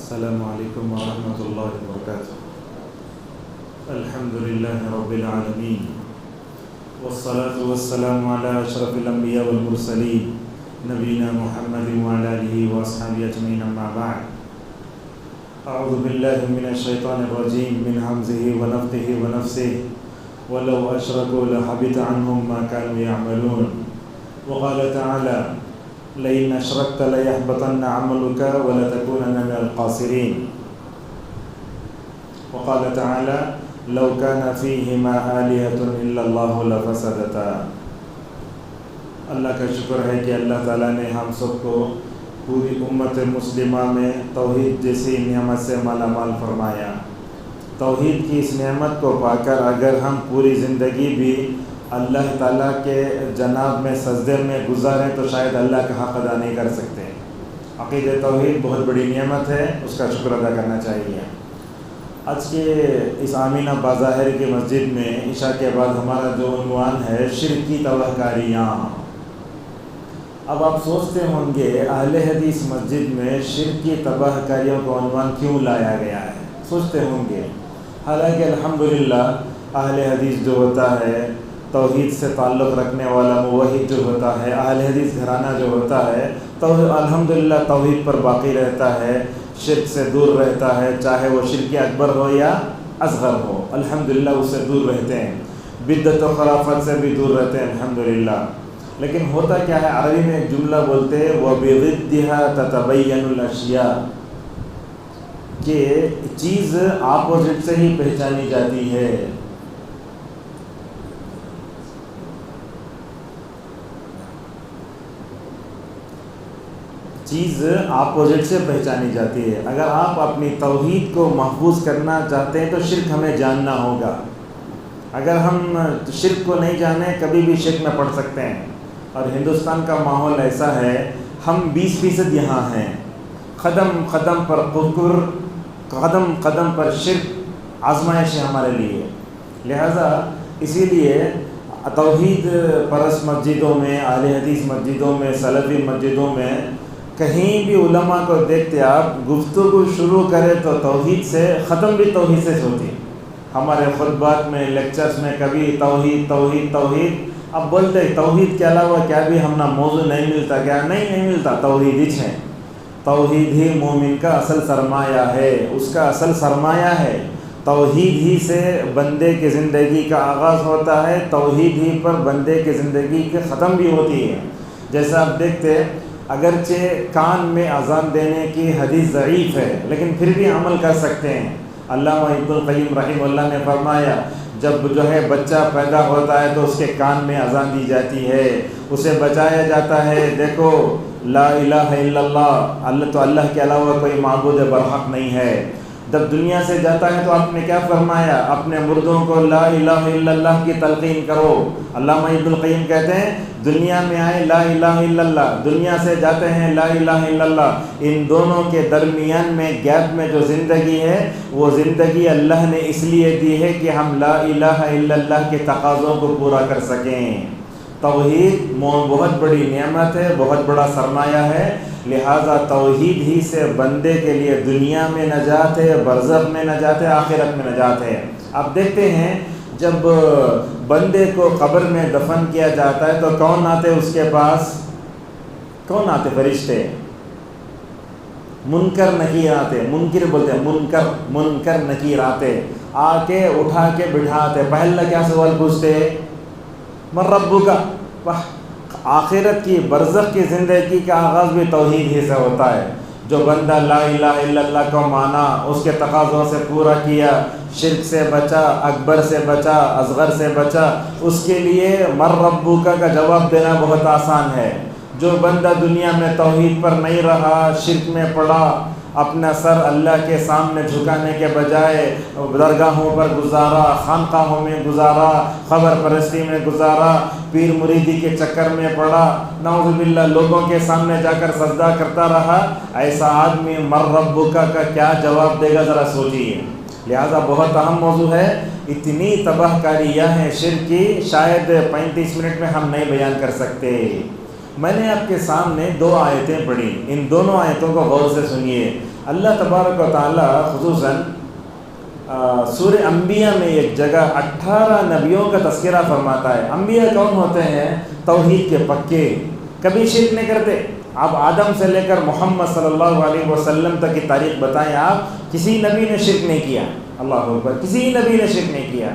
السلام علیکم ورحمۃ اللہ وبرکاتہ۔ الحمد للہ رب العالمین والصلاة والسلام علی اشرف الانبیاء والمرسلین نبینا محمد وعلی آلہ واصحابہ اجمعین، اما بعد۔ اعوذ باللہ من الشیطان الرجیم من حمزہ ونفخہ ونفثہ ولو اشرکوا لحبط عنہم ما كانوا يعملون۔ وقال تعالی لئن اشرکت لیحبطن عملک ولتکونن من الخاسرین۔ وقال تعالی لو كان فیہما آلہۃ الا اللہ لفسدتا۔ اللہ کا شکر ہے کہ اللہ تعالیٰ نے ہم سب کو پوری امت مسلمہ میں توحید جیسی نعمت سے مالا مال فرمایا۔ توحید کی اس نعمت کو پا کر اگر ہم پوری زندگی بھی اللہ تعالیٰ کے جناب میں سجدے میں گزاریں تو شاید اللہ کا حق ادا نہیں کر سکتے۔ عقیدہ توحید بہت بڑی نعمت ہے، اس کا شکر ادا کرنا چاہیے۔ آج کے اس آمینہ بازاہر کی مسجد میں عشاء کے بعد ہمارا جو عنوان ہے شرک کی تباہ کاریاں۔ اب آپ سوچتے ہوں گے اہل حدیث مسجد میں شرک کی تباہ کاریوں کو عنوان کیوں لایا گیا ہے، سوچتے ہوں گے۔ حالانکہ الحمدللہ اہل حدیث جو ہوتا ہے، توحید سے تعلق رکھنے والا موحد جو ہوتا ہے، اہل حدیث گھرانہ جو ہوتا ہے، تو الحمدللہ توحید پر باقی رہتا ہے، شرک سے دور رہتا ہے، چاہے وہ شرک اکبر ہو یا اصغر ہو، الحمدللہ اس سے دور رہتے ہیں، بدعت و خرافت سے بھی دور رہتے ہیں الحمدللہ۔ لیکن ہوتا کیا ہے، عربی میں ایک جملہ بولتے ہیں وَبِضِدِّهَا تَتَبَيَّنُ الْأَشْيَاء، کہ چیز اپوزٹ سے ہی پہچانی جاتی ہے۔ چیز اپوزٹ سے پہچانی جاتی ہے۔ اگر آپ اپنی توحید کو محفوظ کرنا چاہتے ہیں تو شرک ہمیں جاننا ہوگا۔ اگر ہم شرک کو نہیں جانیں کبھی بھی شرک میں پڑ سکتے ہیں۔ اور ہندوستان کا ماحول ایسا ہے، ہم 20% یہاں ہیں، قدم قدم پر کفر، قدم قدم پر شرک آزمائش ہے ہمارے لیے۔ لہذا اسی لیے توحید پرست مسجدوں میں، اہل حدیث مسجدوں میں، سلفی مسجدوں میں کہیں بھی علماء کو دیکھتے آپ گفتگو شروع کرے تو توحید سے، ختم بھی توحید سے ہوتی ہے۔ ہمارے خطبات میں، لیکچرز میں کبھی توحید توحید توحید، اب بولتے ہیں توحید کے علاوہ کیا بھی ہم نہ موضوع نہیں ملتا کیا؟ نہیں ملتا، توحید ہی ہے۔ توحید ہی مومن کا اصل سرمایہ ہے، اس کا اصل سرمایہ ہے۔ توحید ہی سے بندے کی زندگی کا آغاز ہوتا ہے، توحید ہی پر بندے کی زندگی کی ختم بھی ہوتی ہے۔ جیسا آپ دیکھتے اگرچہ کان میں اذان دینے کی حدیث ضعیف ہے لیکن پھر بھی عمل کر سکتے ہیں۔ علامہ ابن القیم رحمہ اللہ نے فرمایا جب جو ہے بچہ پیدا ہوتا ہے تو اس کے کان میں اذان دی جاتی ہے، اسے بچایا جاتا ہے، دیکھو لا الہ الا اللہ، تو اللہ کے علاوہ کوئی معبود برحق نہیں ہے۔ جب دنیا سے جاتا ہے تو آپ نے کیا فرمایا؟ اپنے مردوں کو لا الہ الا اللہ کی تلقین کرو۔ علامہ ابن القیم کہتے ہیں دنیا میں آئے لا الہ الا اللہ، دنیا سے جاتے ہیں لا الہ الا اللہ، ان دونوں کے درمیان میں گیپ میں جو زندگی ہے وہ زندگی اللہ نے اس لیے دی ہے کہ ہم لا الہ الا اللہ کے تقاضوں کو پورا کر سکیں۔ توحید بہت بڑی نعمت ہے، بہت بڑا سرمایہ ہے، لہٰذا توحید ہی سے بندے کے لیے دنیا میں نجات ہے، برزخ میں نجات ہے، آخرت میں نجات ہے۔ آپ دیکھتے ہیں جب بندے کو قبر میں دفن کیا جاتا ہے تو کون آتے اس کے پاس؟ کون آتے؟ فرشتے، منکر نکیر آتے، منکر بولتے ہیں، منکر نکیر آتے، آ کے اٹھا کے بٹھاتے، پہلا کیا سوال پوچھتے؟ من ربک؟ آخرت کی برزخ کی زندگی کا آغاز بھی توحید ہی سے ہوتا ہے۔ جو بندہ لا الہ الا اللہ کو مانا، اس کے تقاضوں سے پورا کیا، شرک سے بچا، اکبر سے بچا، اصغر سے بچا، اس کے لیے من ربک کا جواب دینا بہت آسان ہے۔ جو بندہ دنیا میں توحید پر نہیں رہا، شرک میں پڑا، اپنا سر اللہ کے سامنے جھکانے کے بجائے درگاہوں پر گزارا، خانقاہوں میں گزارا، قبر پرستی میں گزارا، پیر مریدی کے چکر میں پڑا، نعوذ باللہ لوگوں کے سامنے جا کر سجدہ کرتا رہا، ایسا آدمی من ربک کا کیا جواب دے گا ذرا سوچیے۔ لہذا بہت اہم موضوع ہے، اتنی تباہ کاریاں ہیں شرک کی، شاید 35 منٹ میں ہم نہیں بیان کر سکتے۔ میں نے آپ کے سامنے 2 آیتیں پڑھی، ان دونوں آیتوں کو غور سے سنیے۔ اللہ تبارک و تعالیٰ خصوصاً سورہ انبیاء میں ایک جگہ 18 نبیوں کا تذکرہ فرماتا ہے۔ انبیاء کون ہوتے ہیں؟ توحید کے پکے، کبھی شرک نہیں کرتے۔ آپ آدم سے لے کر محمد صلی اللہ علیہ وسلم تک کی تاریخ بتائیں، آپ کسی نبی نے شرک نہیں کیا۔ اللہ اکبر، کسی نبی نے شرک نہیں کیا،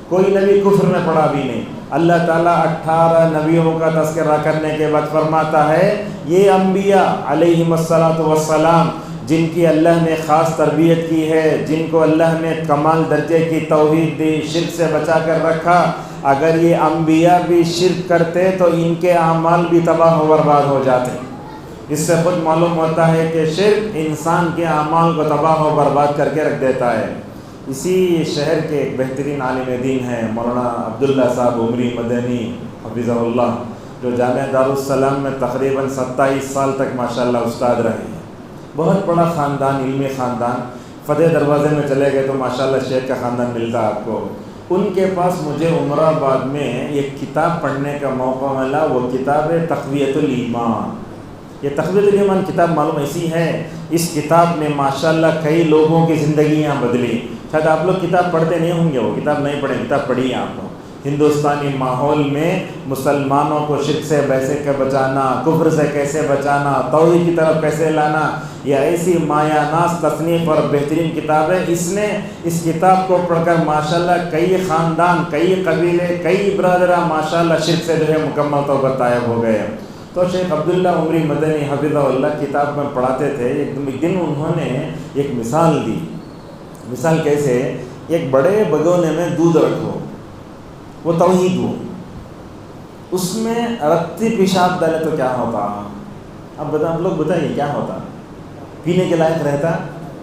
کوئی نبی کفر میں پڑا بھی نہیں۔ اللہ تعالیٰ 18 نبیوں کا تذکرہ کرنے کے بعد فرماتا ہے یہ انبیاء علیہم الصلاۃ والسلام جن کی اللہ نے خاص تربیت کی ہے، جن کو اللہ نے کمال درجے کی توحید دی، شرک سے بچا کر رکھا، اگر یہ انبیاء بھی شرک کرتے تو ان کے اعمال بھی تباہ و برباد ہو جاتے۔ اس سے خود معلوم ہوتا ہے کہ شرک انسان کے اعمال کو تباہ و برباد کر کے رکھ دیتا ہے۔ اسی شہر کے ایک بہترین عالم دین ہیں مولانا عبداللہ صاحب عمری مدنی حفظہ اللہ، جو جامعہ دارالسلام میں تقریباً 27 سال تک ماشاءاللہ استاد رہے ہیں۔ بہت بڑا خاندان، علمی خاندان۔ فتح دروازے میں چلے گئے تو ماشاءاللہ شیخ کا خاندان ملتا ہے آپ کو۔ ان کے پاس مجھے عمر آباد میں ایک کتاب پڑھنے کا موقع ملا، وہ کتاب ہے تقویۃ الایمان۔ یہ تقویۃ الایمان کتاب معلوم ایسی ہے، اس کتاب نے ماشاءاللہ کئی لوگوں کی زندگیاں بدلی۔ شاید آپ لوگ کتاب پڑھتے نہیں ہوں گے، وہ کتاب نہیں پڑھیں، کتاب پڑھی ہے آپ کو۔ ہندوستانی ماحول میں مسلمانوں کو شرک سے کیسے بچانا، کفر سے کیسے بچانا، توحید کی طرف کیسے لانا، یہ ایسی مایہ ناز تصنیف اور بہترین کتاب ہے۔ اس نے اس کتاب کو پڑھ کر ماشاءاللہ کئی خاندان، کئی قبیلے، کئی برادران ماشاءاللہ شرک سے مکمل طور پر طائب ہو گئے۔ تو شیخ عبداللہ عمری مدنی حفظہ اللہ کتاب میں پڑھاتے تھے، ایک دن انہوں نے ایک مثال دی۔ مثال کیسے؟ ایک بڑے بگونے میں دودھ رکھو، وہ توحید ہو، اس میں رتی پیشاب ڈالے تو کیا ہوتا؟ اب آپ لوگ بتائیے کیا ہوتا؟ پینے کے لائق رہتا؟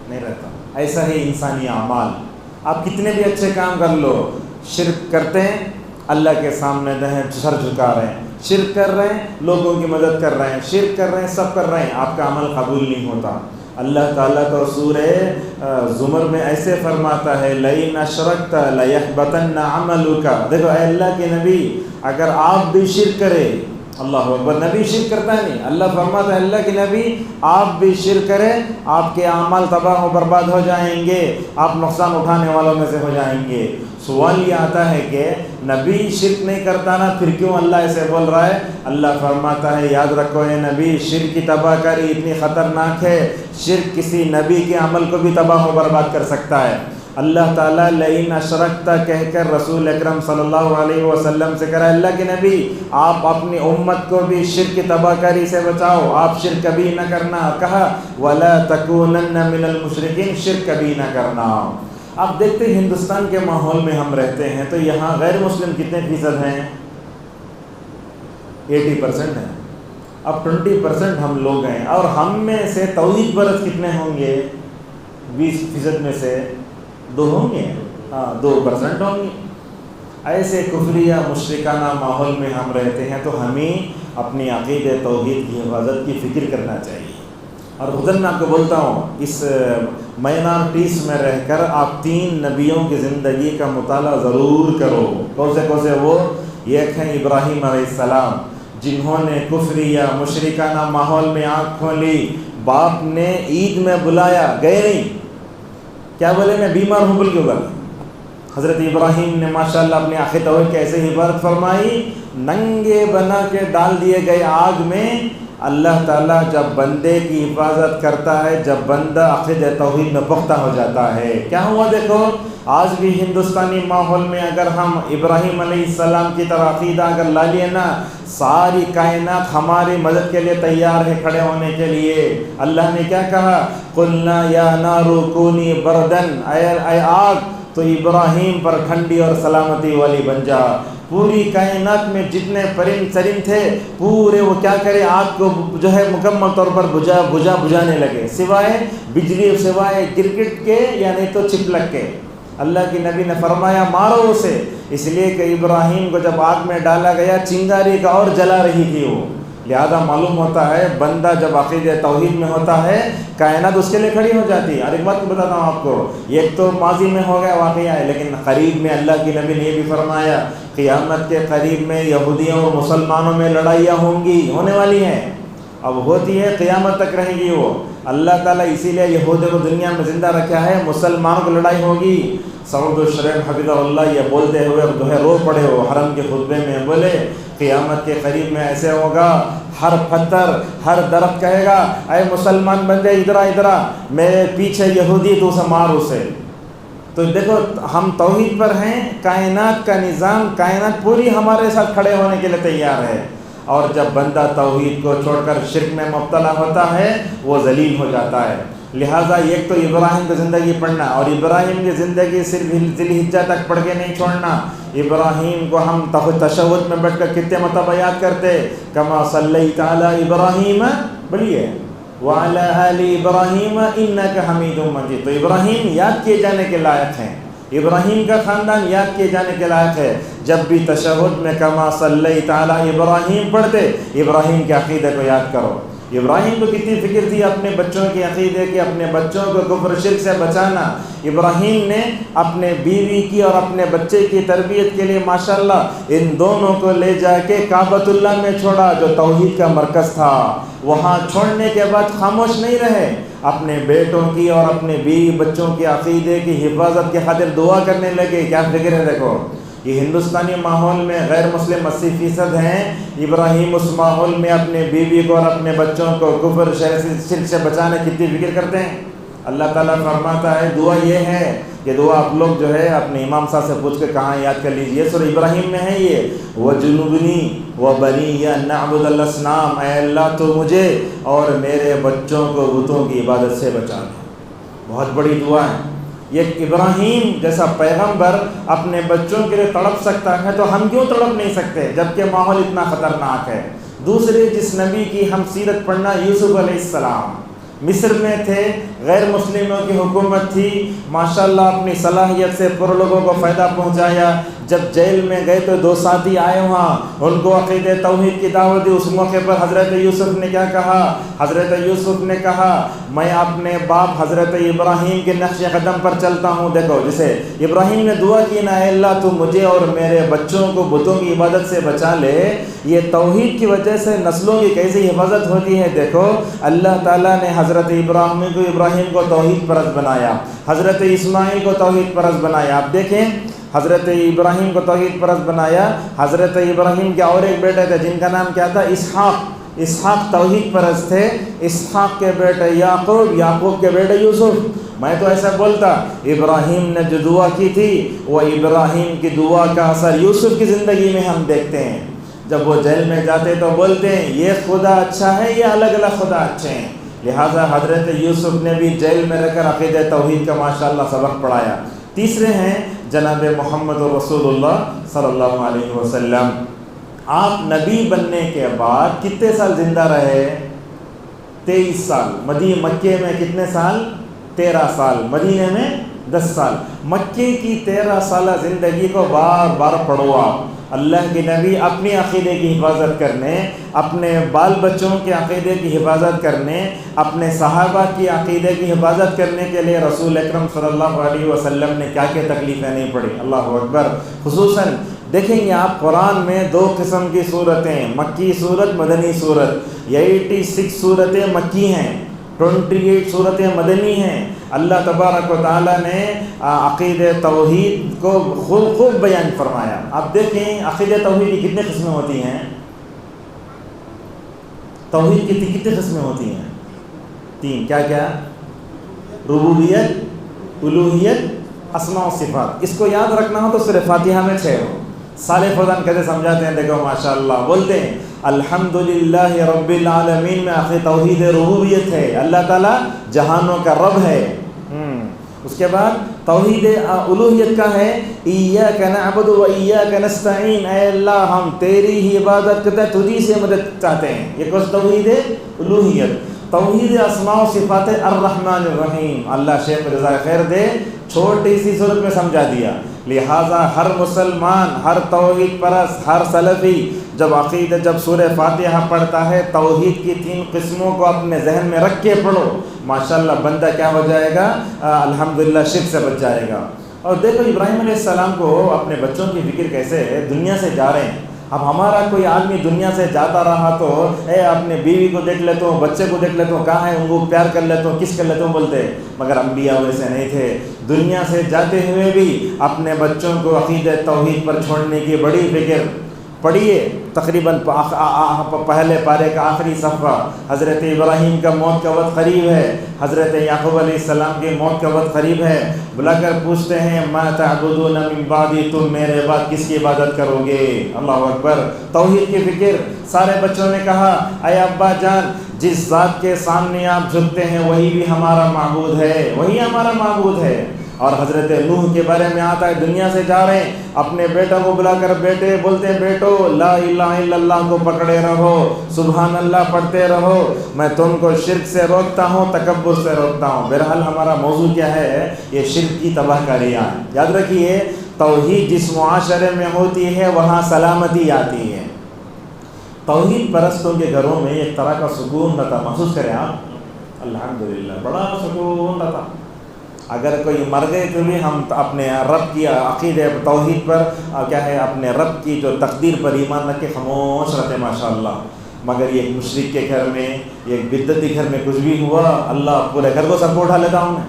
نہیں رہتا۔ ایسا ہی انسانی اعمال، آپ کتنے بھی اچھے کام کر لو، شرک کرتے ہیں، اللہ کے سامنے سر جھکا رہے ہیں، شرک کر رہے ہیں، لوگوں کی مدد کر رہے ہیں، شرک کر رہے ہیں، سب کر رہے ہیں، آپ کا عمل قبول نہیں ہوتا۔ اللہ تعالیٰ تو سورہ زمر میں ایسے فرماتا ہے لئن اشرکت لیحبطن عملک۔ دیکھو اے اللہ کے نبی، اگر آپ بھی شرک کرے، اللہ اکبر، نبی شرک کرتا ہے نہیں، اللہ فرماتا ہے اللہ کے نبی آپ بھی شرک کریں، آپ کے اعمال تباہ و برباد ہو جائیں گے، آپ نقصان اٹھانے والوں میں سے ہو جائیں گے۔ سوال یہ آتا ہے کہ نبی شرک نہیں کرتا نا، پھر کیوں اللہ ایسے بول رہا ہے؟ اللہ فرماتا ہے یاد رکھو اے نبی، شرک کی تباہ کاری اتنی خطرناک ہے، شرک کسی نبی کے عمل کو بھی تباہ و برباد کر سکتا ہے۔ اللہ تعالیٰ لئن اشرکتا کہہ کر رسول اکرم صلی اللہ علیہ وسلم سے کرا اللہ کے نبی آپ اپنی امت کو بھی شرک کی تباہ کاری سے بچاؤ، آپ شرک کبھی نہ کرنا، کہا وَلَا تَكُونَنَّ مِنَ الْمُشْرِكِينَ، شرک کبھی نہ کرنا۔ آپ دیکھتے ہیں ہندوستان کے ماحول میں ہم رہتے ہیں تو یہاں غیر مسلم کتنے فیصد ہیں؟ 80% ہیں۔ اب 20% ہم لوگ ہیں، اور ہم میں سے توحید پرست کتنے ہوں گے؟ 20% میں سے 2 ہوں گے، ہاں 2% ہوں گے۔ ایسے کفریہ مشرکانہ ماحول میں ہم رہتے ہیں تو ہمیں اپنی عقیدہ توحید کی حفاظت کی فکر کرنا چاہیے۔ اور خود میں آپ کو بولتا ہوں، اس مائنارٹیز میں رہ کر آپ 3 نبیوں کی زندگی کا مطالعہ ضرور کرو۔ کون سے وہ؟ ایک ہیں ابراہیم علیہ السلام، جنہوں نے کفریہ مشرکانہ ماحول میں آنکھ کھولی، باپ نے عید میں بلایا، گئے نہیں، کیا بولے میں بیمار ہوں بول کے بولے۔ حضرت ابراہیم نے ماشاءاللہ اپنی عقیدہ توحید کی ایسے حفاظت فرمائی، ننگے بنا کے ڈال دیے گئے آگ میں۔ اللہ تعالیٰ جب بندے کی حفاظت کرتا ہے، جب بندہ عقیدہ توحید میں پختہ ہو جاتا ہے، کیا ہوا دیکھو آج بھی ہندوستانی ماحول میں اگر ہم ابراہیم علیہ السلام کی طرح عقیدہ اگر لا لیے نا، ساری کائنات ہماری مدد کے لیے تیار ہے کھڑے ہونے کے لیے۔ اللہ نے کیا کہا؟ قلنا یا نار کونی بردن، اے آگ تو ابراہیم پر ٹھنڈی اور سلامتی والی بن جا۔ پوری کائنات میں جتنے پرند چرند تھے پورے وہ کیا کرے، آگ کو جو ہے مکمل طور پر بجھانے لگے، سوائے بجلی، سوائے کرکٹ کے یا نہیں تو چپلک کے۔ اللہ کی نبی نے فرمایا مارو اسے، اس لیے کہ ابراہیم کو جب آگ میں ڈالا گیا چنگاری کا اور جلا رہی تھی وہ۔ لہذا معلوم ہوتا ہے بندہ جب عقیدہ توحید میں ہوتا ہے کائنات اس کے لیے کھڑی ہو جاتی ہے۔ اور ایک بات بتاتا ہوں آپ کو، ایک تو ماضی میں ہو گیا واقعہ ہے، لیکن قریب میں اللہ کی نبی نے یہ بھی فرمایا قیامت کے قریب میں یہودیوں اور مسلمانوں میں لڑائیاں ہوں گی، ہونے والی ہیں، اب ہوتی ہے، قیامت تک رہیں گی وہ۔ اللہ تعالیٰ اسی لیے یہودیوں کو دنیا میں زندہ رکھا ہے، مسلمانوں کی لڑائی ہوگی۔ سعود الشریف حفظہ اللہ یہ بولتے ہوئے جو ہے رو پڑے ہو حرم کے خطبے میں، بولے قیامت کے قریب میں ایسے ہوگا، ہر پتھر ہر درخت کہے گا اے مسلمان بندے ادھر ادھر، میرے پیچھے یہودی تو اسے مار اسے۔ تو دیکھو ہم توحید پر ہیں، کائنات کا نظام، کائنات پوری ہمارے ساتھ کھڑے ہونے کے لیے تیار ہے، اور جب بندہ توحید کو چھوڑ کر شرک میں مبتلا ہوتا ہے وہ ذلیل ہو جاتا ہے۔ لہٰذا ایک تو ابراہیم کی زندگی پڑھنا، اور ابراہیم کی زندگی صرف ذی الحجہ تک پڑھ کے نہیں چھوڑنا۔ ابراہیم کو ہم تشہد میں بیٹھ کر کتنے مرتبہ یاد کرتے، کما صلیت علی ابراہیم، بولیے وعلی آل ابراہیم انک حمید مجید۔ تو ابراہیم یاد کیے جانے کے لائق ہیں، ابراہیم کا خاندان یاد کیے جانے کے لائق ہے۔ جب بھی تشہد میں کما صلیت علی ابراہیم پڑھتے، ابراہیم کے عقیدے کو یاد کرو۔ ابراہیم کو کتنی فکر تھی اپنے بچوں کے عقیدے کی، اپنے بچوں کو کفر شرک سے بچانا۔ ابراہیم نے اپنے بیوی کی اور اپنے بچے کی تربیت کے لیے ماشاءاللہ ان دونوں کو لے جا کے کعبۃ اللہ میں چھوڑا، جو توحید کا مرکز تھا۔ وہاں چھوڑنے کے بعد خاموش نہیں رہے، اپنے بیٹوں کی اور اپنے بیوی بچوں کے عقیدے کی حفاظت کے خاطر دعا کرنے لگے۔ کیا فکر ہے دیکھو، یہ ہندوستانی ماحول میں غیر مسلم 80% ہیں، ابراہیم اس ماحول میں اپنے بیوی کو اور اپنے بچوں کو کفر شرک سے بچانے کی کتنی فکر کرتے ہیں۔ اللہ تعالیٰ فرماتا ہے دعا یہ ہے، یہ دعا آپ لوگ جو ہے اپنے امام صاحب سے پوچھ کے کہاں یاد کر لیجئے، سورہ ابراہیم میں ہے یہ، وَجُنُوبْنِي وَبَنِيَّ أَن نَعْبُدَ الْأَصْنَامَ، اے اللہ تو مجھے اور میرے بچوں کو بتوں کی عبادت سے بچا لے۔ بہت بڑی دعا ہے۔ یہ ابراہیم جیسا پیغمبر اپنے بچوں کے لیے تڑپ سکتا ہے تو ہم کیوں تڑپ نہیں سکتے جبکہ ماحول اتنا خطرناک ہے۔ دوسرے جس نبی کی ہم سیرت پڑھنا، یوسف علیہ السلام مصر میں تھے، غیر مسلموں کی حکومت تھی، ماشاءاللہ اپنی صلاحیت سے پر لوگوں کو فائدہ پہنچایا۔ جب جیل میں گئے تو 2 ساتھی آئے وہاں، ان کو عقیدہ توحید کی دعوت دی۔ اس موقع پر حضرت یوسف نے کیا کہا؟ حضرت یوسف نے کہا میں اپنے باپ حضرت ابراہیم کے نقش قدم پر چلتا ہوں۔ دیکھو جسے ابراہیم نے دعا کی نا، اے اللہ تو مجھے اور میرے بچوں کو بتوں کی عبادت سے بچا لے، یہ توحید کی وجہ سے نسلوں کی کیسی حفاظت ہوتی ہے۔ دیکھو اللہ تعالیٰ نے حضرت ابراہیم کو توحید پرست بنایا، حضرت اسماعیل کو توحید پرست بنایا۔ آپ دیکھیں حضرت ابراہیم کو توحید پرست بنایا، حضرت ابراہیم کے اور ایک بیٹے تھے جن کا نام کیا تھا؟ اسحاق۔ اسحاق توحید پرست تھے، اسحاق کے بیٹے یعقوب، یعقوب کے بیٹے یوسف۔ میں تو ایسا بولتا ابراہیم نے جو دعا کی تھی وہ ابراہیم کی دعا کا اثر یوسف کی زندگی میں ہم دیکھتے ہیں۔ جب وہ جیل میں جاتے تو بولتے ہیں یہ خدا اچھا ہے یا الگ الگ خدا اچھے ہیں۔ لہٰذا حضرت یوسف نے بھی جیل میں رہ کر عقیدہ توحید کا ماشاءاللہ سبق پڑھایا۔ تیسرے ہیں جناب محمد رسول اللہ صلی اللہ علیہ وسلم۔ آپ نبی بننے کے بعد کتنے سال زندہ رہے؟ 23 سال۔ مکے میں کتنے سال؟ 13 سال۔ مدینے میں 10 سال۔ مکے کی 13 سالہ زندگی کو بار بار پڑھو آپ۔ اللہ کے نبی اپنے عقیدے کی حفاظت کرنے، اپنے بال بچوں کے عقیدے کی حفاظت کرنے، اپنے صحابہ کی عقیدے کی حفاظت کرنے کے لیے رسول اکرم صلی اللہ علیہ وسلم نے کیا کیا تکلیفیں نہیں پڑھی۔ اللہ اکبر۔ خصوصاً دیکھیں گے آپ قرآن میں 2 قسم کی صورتیں، مکی صورت، مدنی صورت۔ یہ 86 صورتیں مکی ہیں، 28 صورتیں مدنی ہیں۔ اللہ تبارک و تعالیٰ نے عقیدہ توحید کو خوب بیان فرمایا۔ آپ دیکھیں عقیدہ توحید کی کتنے قسمیں ہوتی ہیں؟ توحید کی کتنے قسمیں ہوتی ہیں؟ 3۔ کیا کیا؟ ربوبیت، الوہیت، اسماء و صفات۔ اس کو یاد رکھنا ہو تو سورہ فاتحہ میں 6 ہو۔ صالح فوزان کیسے سمجھاتے ہیں دیکھو ماشاءاللہ، بولتے ہیں الحمدللہ رب العالمین میں آخر توحید ربوبیت ہے، اللہ تعالیٰ جہانوں کا رب ہے۔ اس کے بعد توحید الوہیت کا ہے ایاک نعبد و ایاک نستعین، اے اللہ ہم تیری ہی عبادت کرتے ہیں، تجھی سے مدد چاہتے ہیں۔ یہ کچھ توحید الوہیت۔ توحید اسماء و صفات الرحمن الرحیم، اللہ شیخ رضا خیر دے چھوٹی سی صورت میں سمجھا دیا۔ لہٰذا ہر مسلمان، ہر توحید پرست، ہر سلفی جب سورہ فاتحہ پڑھتا ہے توحید کی 3 قسموں کو اپنے ذہن میں رکھ کے پڑھو، ماشاءاللہ بندہ کیا ہو جائے گا؟ الحمدللہ شرک سے بچ جائے گا۔ اور دیکھو ابراہیم علیہ السلام کو اپنے بچوں کی فکر کیسے ہے، دنیا سے جا رہے ہیں، اب ہمارا کوئی آدمی دنیا سے جاتا رہا تو اپنے بیوی کو دیکھ لیتا ہوں، بچے کو دیکھ لیتا ہوں، کہاں ہے ان کو پیار کر لیتا ہوں، کس کر لیتا ہوں بولتے، مگر انبیاء ویسے نہیں تھے. دنیا سے جاتے ہوئے بھی اپنے بچوں کو عقیدہ توحید پر چھوڑنے کی بڑی فکر. پڑھیے تقریباً پہلے پارے کا آخری صفحہ. حضرت ابراہیم کا موت کا وقت قریب ہے، حضرت یعقوب علیہ السلام کی موت کا وقت قریب ہے. بلا کر پوچھتے ہیں ما تعبدون من بعدی، تم میرے بعد کس کی عبادت کرو گے؟ اللہ اکبر. توحید کی فکر. سارے بچوں نے کہا اے ابا جان، جس ذات کے سامنے آپ جھکتے ہیں وہی بھی ہمارا معبود ہے، وہی ہمارا معبود ہے. اور حضرت نوح کے بارے میں آتا ہے، دنیا سے جا رہے ہیں، اپنے بیٹوں کو بلا کر بیٹے بولتے ہیں بیٹو لا الہ الا اللہ کو پکڑے رہو، سبحان اللہ پڑھتے رہو، میں تم کو شرک سے روکتا ہوں، تکبر سے روکتا ہوں. بہرحال ہمارا موضوع کیا ہے؟ یہ شرک کی تباہ کاریاں. یاد رکھیے توحید جس معاشرے میں ہوتی ہے وہاں سلامتی آتی ہے. توحید پرستوں کے گھروں میں ایک طرح کا سکون رہتا. محسوس کریں آپ، الحمدللہ بڑا سکون رہتا. اگر کوئی مر گئے تو بھی ہم اپنے رب کی عقیدہ توحید پر کیا ہے، اپنے رب کی جو تقدیر پر ایمان رکھ کے خاموش رہتے ماشاءاللہ. مگر یہ مشرک کے گھر میں، ایک بدعتی گھر میں کچھ بھی ہوا، اللہ پورے گھر کو سر کو اٹھا لیتا ہوں میں.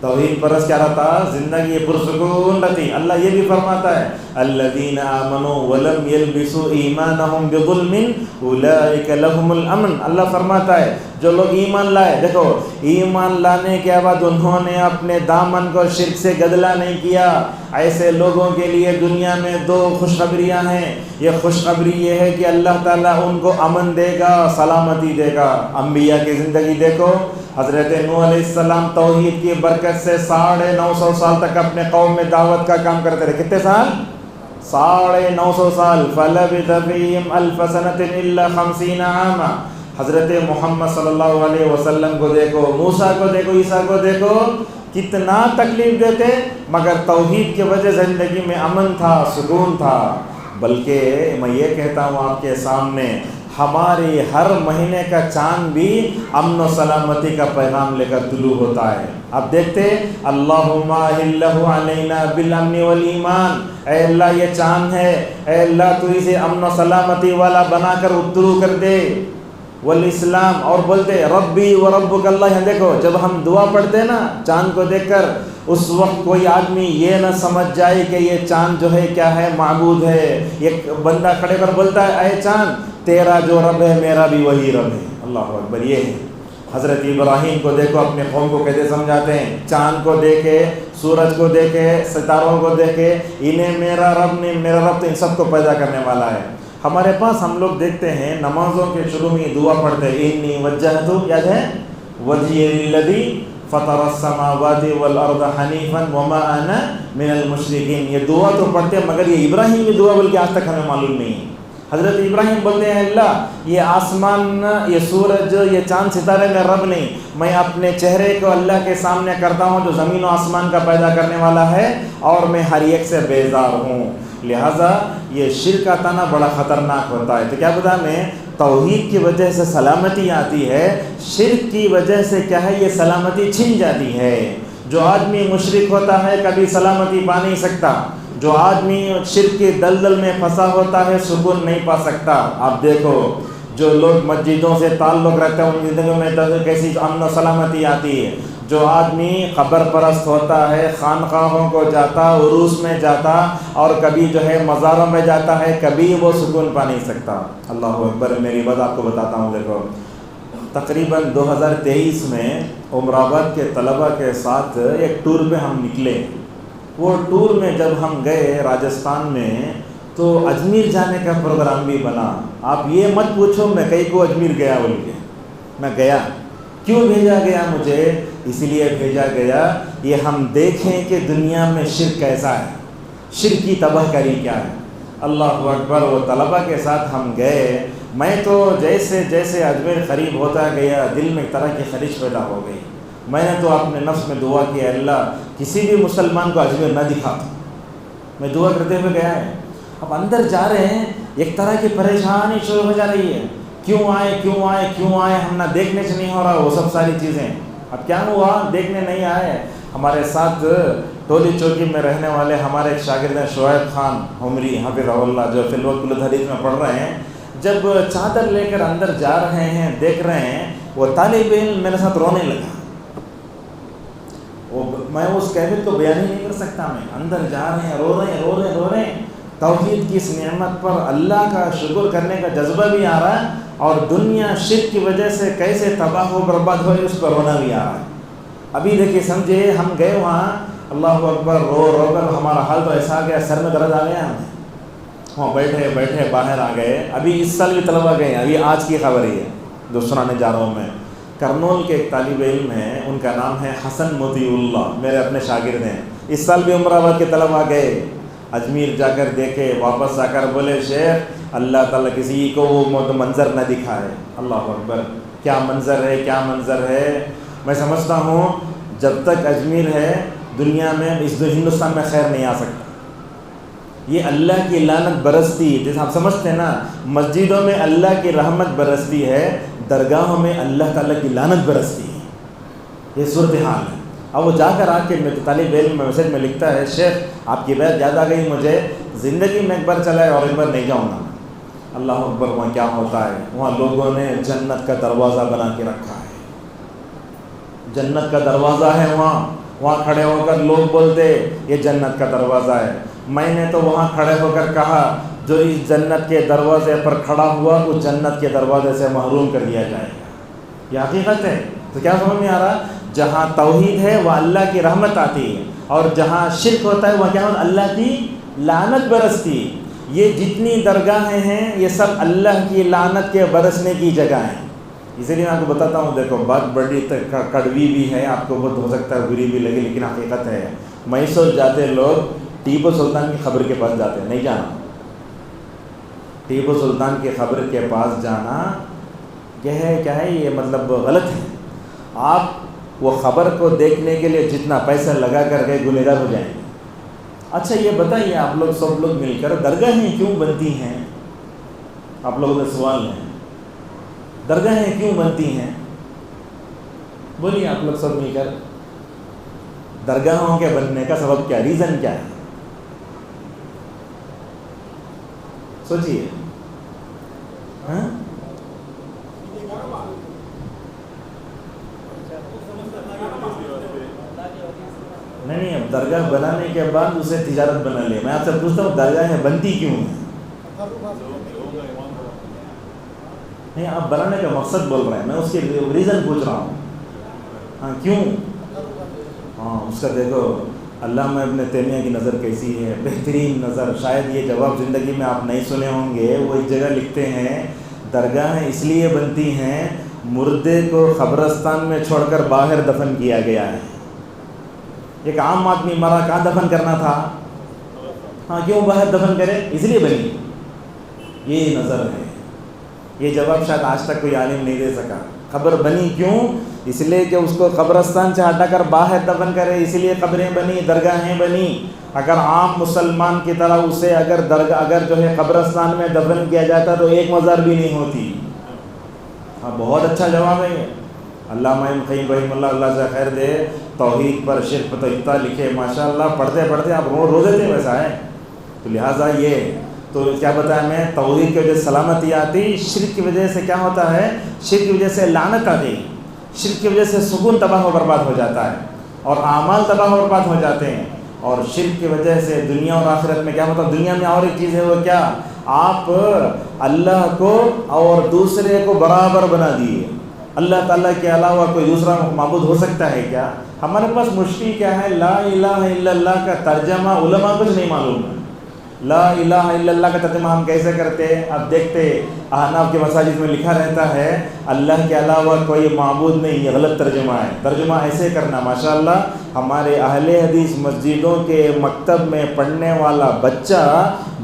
توحید پرست کیا رہتا؟ زندگی پرسکون رہتی. اللہ یہ بھی فرماتا ہے الذین آمنوا ولم یلبسوا ایمانہم بظلم اولئک لہم الامن. اللہ فرماتا ہے جو لوگ ایمان لائے، دیکھو ایمان لانے کے بعد انہوں نے اپنے دامن کو شرک سے گدلا نہیں کیا، ایسے لوگوں کے لیے دنیا میں دو خوشخبریاں ہیں. یہ خوشخبری یہ ہے کہ اللہ تعالیٰ ان کو امن دے گا، سلامتی دے گا. انبیاء کی زندگی دیکھو، حضرت نوح علیہ السلام توحید کی برکت سے 950 سال تک اپنے قوم میں دعوت کا کام کرتے رہے. کتنے سال؟ 950 سال. فَلَبِثَ فِيهِمْ أَلْفَ سَنَةٍ إِلَّا 50 عَامًا. حضرت محمد صلی اللہ علیہ وسلم کو دیکھو، موسیٰ کو دیکھو، عیسیٰ کو دیکھو، کتنا تکلیف دیتے، مگر توحید کی وجہ زندگی میں امن تھا، سکون تھا. بلکہ میں یہ کہتا ہوں آپ کے سامنے، ہماری ہر مہینے کا چاند بھی امن و سلامتی کا پیغام لے کر طلوع ہوتا ہے. آپ دیکھتے اللہم اہلہ علینا بالامن والایمان. اے اللہ یہ چاند ہے، اے اللہ تو اسے امن و سلامتی والا بنا کر طلوع کر دے. والاسلام، اور بولتے ربی و ربک اللہ. یہاں دیکھو جب ہم دعا پڑھتے نا چاند کو دیکھ کر، اس وقت کوئی آدمی یہ نہ سمجھ جائے کہ یہ چاند جو ہے کیا ہے، معبود ہے. ایک بندہ کھڑے کر بولتا ہے اے چاند تیرا جو رب ہے میرا بھی وہی رب ہے. اللہ اکبر. یہ ہے حضرت ابراہیم کو دیکھو، اپنے قوم کو کیسے سمجھاتے ہیں. چاند کو دیکھے، سورج کو دیکھے، ستاروں کو دیکھے، انہیں میرا رب نے، میرا رب تو ان سب کو پیدا کرنے والا ہے. ہمارے پاس ہم لوگ دیکھتے ہیں نمازوں کے شروع میں دعا پڑھتے ہیں انی وجہت، یاد ہے، وجہی للذی فطر السماوات والارض حنیفا وما انا من المشرکین. یہ دعا تو پڑھتے ہیں مگر یہ ابراہیم کی دعا بلکہ آج تک ہمیں معلوم نہیں. حضرت ابراہیم بولتے ہیں اللہ یہ آسمان، یہ سورج، یہ چاند ستارے میں رب نہیں، میں اپنے چہرے کو اللہ کے سامنے کرتا ہوں جو زمین و آسمان کا پیدا کرنے والا ہے، اور میں ہر ایک سے بیزار ہوں. لہٰذا یہ شرک کا تانا بڑا خطرناک ہوتا ہے. تو کیا پتا میں توحید کی وجہ سے سلامتی آتی ہے، شرک کی وجہ سے کیا ہے یہ سلامتی چھن جاتی ہے. جو آدمی مشرک ہوتا ہے کبھی سلامتی پا نہیں سکتا. جو آدمی شرک کے دلدل میں پھنسا ہوتا ہے سکون نہیں پا سکتا. آپ دیکھو جو لوگ مسجدوں سے تعلق رکھتے ہیں ان زندگیوں میں کیسی امن و سلامتی آتی ہے. جو آدمی قبر پرست ہوتا ہے، خانقاہوں کو جاتا، عروس میں جاتا، اور کبھی جو ہے مزاروں میں جاتا ہے، کبھی وہ سکون پا نہیں سکتا. اللہ اکبر. میری بات آپ کو بتاتا ہوں. دیکھو تقریباً 2023 میں عمر آباد کے طلبہ کے ساتھ ایک ٹور پہ ہم نکلے. وہ ٹور میں جب ہم گئے راجستھان میں تو اجمیر جانے کا پروگرام بھی بنا. آپ یہ مت پوچھو میں کئی کو اجمیر گیا بول کے، میں گیا. کیوں بھیجا گیا مجھے؟ اس لیے بھیجا گیا یہ ہم دیکھیں کہ دنیا میں شرک کیسا ہے، شرک کی تباہ کاری کیا ہے. اللہ اکبر. وہ طلبہ کے ساتھ ہم گئے. میں تو جیسے جیسے اجمیر قریب ہوتا گیا دل میں ایک طرح کی خلیج پیدا ہو گئی. میں نے تو اپنے نفس میں دعا کی اللہ کسی بھی مسلمان کو اجمیر نہ دکھا. میں دعا کرتے ہوئے گیا ہے. اب اندر جا رہے ہیں ایک طرح کی پریشانی شروع ہو جا رہی ہے. کیوں آئے کیوں آئے کیوں آئے، ہم نہ دیکھنے سے نہیں ہو رہا وہ سب ساری چیزیں. اب کیا ہوا؟ دیکھنے نہیں آئے، ہمارے ساتھ ٹولی چوکی میں رہنے والے ہمارے ایک شاگرد ہیں شعیب خان عمری حفظہ اللہ، جو فی الوقت الحدیث میں پڑھ رہے ہیں، جب چادر لے کر اندر جا رہے ہیں دیکھ رہے ہیں وہ طالب علم میرے ساتھ رونے لگا. میں اس کیفیت کو بیان ہی نہیں کر سکتا. میں اندر جا رہے ہیں، رو رہے ہیں. توحید کی اس نعمت پر اللہ کا شکر کرنے کا جذبہ بھی آ رہا ہے، اور دنیا شرک کی وجہ سے کیسے تباہ و برباد ہوئی اس پر رونا بھی آ رہا ہے. ابھی دیکھیے سمجھے ہم گئے وہاں، اللہ اکبر، رو کر ہمارا حال تو ایسا آ گیا، سر میں درد آ گیا. ہمیں وہاں بیٹھے باہر آ گئے. ابھی اس سال بھی طلبہ گئے ہیں. ابھی آج کی خبر ہی ہے جو سنانے جا رہا ہوں میں. کرنول کے ایک طالب علم ہیں، ان کا نام ہے حسن مطیع اللہ، میرے اپنے شاگرد ہیں. اس سال بھی عمر آباد کے طلبہ گئے، اجمیر جا کر دیکھے، واپس آ کر بولے شیخ اللہ تعالیٰ کسی کو وہ منظر نہ دکھائے. اللہ اکبر، کیا منظر ہے. میں سمجھتا ہوں جب تک اجمیر ہے دنیا میں، اس ہندوستان میں خیر نہیں آ سکتا. یہ اللہ کی لعنت برستی، جیسے آپ سمجھتے ہیں نا مسجدوں میں اللہ کی رحمت برستی ہے، درگاہوں میں اللہ تعالیٰ کی لعنت برستی ہے. یہ صورتحال ہے. اب وہ جا کر آ کے طالب علم میسج میں لکھتا ہے شیخ آپ کی بات یاد آ گئی مجھے، زندگی میں ایک بار چلا ہے اور ایک بار نہیں جاؤں گا. اللہ اکبر، وہاں کیا ہوتا ہے، وہاں لوگوں نے جنت کا دروازہ بنا کے رکھا ہے. جنت کا دروازہ ہے وہاں کھڑے ہو کر لوگ بولتے یہ جنت کا دروازہ ہے. میں نے تو وہاں کھڑے ہو کر کہا جو اس جنت کے دروازے پر کھڑا ہوا اس جنت کے دروازے سے محروم کر دیا جائے گا. یہ حقیقت ہے. تو کیا سمجھ میں آ رہا، جہاں توحید ہے وہ اللہ کی رحمت آتی ہے، اور جہاں شرک ہوتا ہے وہاں کیا ہوتا ہے، اللہ کی لعنت برستی. یہ جتنی درگاہیں ہیں یہ سب اللہ کی لعنت کے برسنے کی جگہ ہیں. اسی لیے میں آپ کو بتاتا ہوں، دیکھو بات بڑی کڑوی بھی ہے، آپ کو بہت ہو سکتا ہے بری بھی لگے، لیکن حقیقت ہے. میسور جاتے لوگ ٹیپو سلطان کی قبر کے پاس جاتے ہیں، نہیں جانا. ٹیپو سلطان کی قبر کے پاس جانا کیا ہے یہ مطلب غلط ہے. آپ وہ خبر کو دیکھنے کے لیے جتنا پیسہ لگا کر گئے گنہگار ہو جائیں گے. اچھا یہ بتائیے آپ لوگ سب لوگ مل کر درگاہیں کیوں بنتی ہیں؟ آپ لوگوں سے سوال ہے، درگاہیں کیوں بنتی ہیں؟ بولیے آپ لوگ سب مل کر، درگاہوں کے بننے کا سبب کیا، ریزن کیا ہے؟ سوچیے. نہیں، اب درگاہ بنانے کے بعد اسے تجارت بنا لے. میں آپ سے پوچھتا ہوں درگاہیں بنتی کیوں ہیں؟ نہیں، آپ بنانے کا مقصد بول رہے ہیں، میں اس کے ریزن پوچھ رہا ہوں. ہاں کیوں؟ ہاں اس کا دیکھو علامہ ابن تیمیہ کی نظر کیسی ہے، بہترین نظر. شاید یہ جواب زندگی میں آپ نہیں سنے ہوں گے. وہ ایک جگہ لکھتے ہیں درگاہیں اس لیے بنتی ہیں مردے کو قبرستان میں چھوڑ کر باہر دفن کیا گیا ہے. ایک عام آدمی مرا کہاں دفن کرنا تھا؟ ہاں کیوں باہر دفن کرے، اس لیے بنی. یہ نظر ہے. یہ جواب شاید آج تک کوئی عالم نہیں دے سکا. قبر بنی کیوں؟ اس لیے کہ اس کو قبرستان سے ہٹا کر باہر دفن کرے، اس لیے قبریں بنی، درگاہیں بنی. اگر عام مسلمان کی طرح اسے اگر جو ہے قبرستان میں دفن کیا جاتا تو ایک مزار بھی نہیں ہوتی. ہاں بہت اچھا جواب ہے. علامہ ابن قیم رحمہ اللہ، اللہ سے خیر دے، توحید پر شرک پر تو اتنا لکھے ماشاءاللہ، پڑھتے آپ رو دیتے ویسا ہے. تو لہٰذا یہ تو کیا بتایا میں، توحید کی وجہ سے سلامتی آتی، شرک کی وجہ سے کیا ہوتا ہے، شرک کی وجہ سے لعنت آتی، شرک کی وجہ سے سکون تباہ و برباد ہو جاتا ہے، اور اعمال تباہ و برباد ہو جاتے ہیں. اور شرک کی وجہ سے دنیا اور آخرت میں کیا ہوتا ہے، دنیا میں اور ایک چیز ہے، وہ کیا، آپ اللہ کو اور دوسرے کو برابر بنا دیے. اللہ تعالیٰ کے علاوہ کوئی دوسرا معبود ہو سکتا ہے کیا؟ ہمارے پاس مشکل کیا ہے، لا الہ الا اللہ کا ترجمہ علماء کچھ نہیں معلوم ہے. لا الہ الا اللہ کا ترجمہ ہم کیسے کرتے؟ اب دیکھتے احناف کے مساجد میں لکھا رہتا ہے اللہ کے علاوہ کوئی معبود نہیں، یہ غلط ترجمہ ہے. ترجمہ ایسے کرنا. ماشاءاللہ ہمارے اہل حدیث مسجدوں کے مکتب میں پڑھنے والا بچہ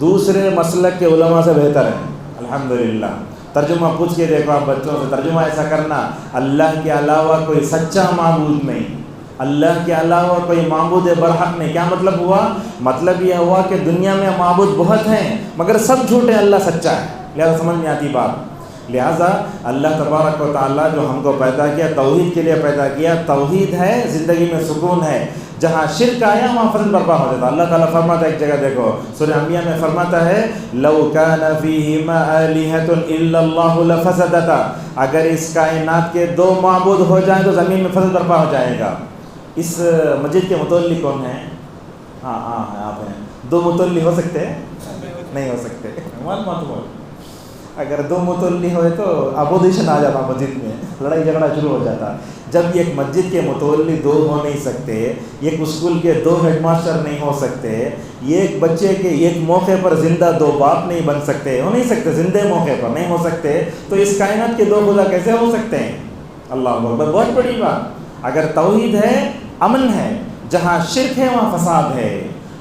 دوسرے مسلک کے علماء سے بہتر ہے الحمدللہ. ترجمہ پوچھ کے دیکھو آپ بچوں سے، ترجمہ ایسا کرنا اللہ کے علاوہ کوئی سچا معبود نہیں، اللہ کے علاوہ کوئی معبود برحق نہیں. کیا مطلب ہوا؟ مطلب یہ ہوا کہ دنیا میں معبود بہت ہیں مگر سب جھوٹے، اللہ سچا ہے. لہذا سمجھ میں آتی بات. لہٰذا اللہ تبارک و تعالیٰ جو ہم کو پیدا کیا توحید کے لیے پیدا کیا، توحید ہے زندگی میں سکون ہے، جہاں شرک آیا وہاں فساد برپا ہو جاتا۔ اللہ تعالیٰ فرماتا ہے ایک جگہ دیکھو سورہ انبیاء میں فرماتا ہے لو کان فیہما آلہۃ الا اللہ لفسدتا، اگر اس کائنات کے دو معبود ہو جائیں تو زمین میں فساد برپا ہو جائے گا۔ اس مسجد کے متولی کون ہیں؟ ہاں آپ ہیں۔ دو متولی ہو سکتے ہیں؟ نہیں ہو سکتے۔ اگر دو متولی ہوئے تو اپوزیشن آ جاتا مسجد میں، لڑائی جھگڑا شروع ہو جاتا۔ جب ایک مسجد کے متولی دو ہو نہیں سکتے، ایک اسکول کے دو ہیڈ ماسٹر نہیں ہو سکتے، ایک بچے کے ایک موقع پر زندہ دو باپ نہیں بن سکتے، ہو نہیں سکتے، زندہ موقع پر نہیں ہو سکتے، تو اس کائنات کے دو خدا کیسے ہو سکتے ہیں؟ اللہ اکبر، بہت بڑی بات۔ اگر توحید ہے امن ہے، جہاں شرک ہے وہاں فساد ہے۔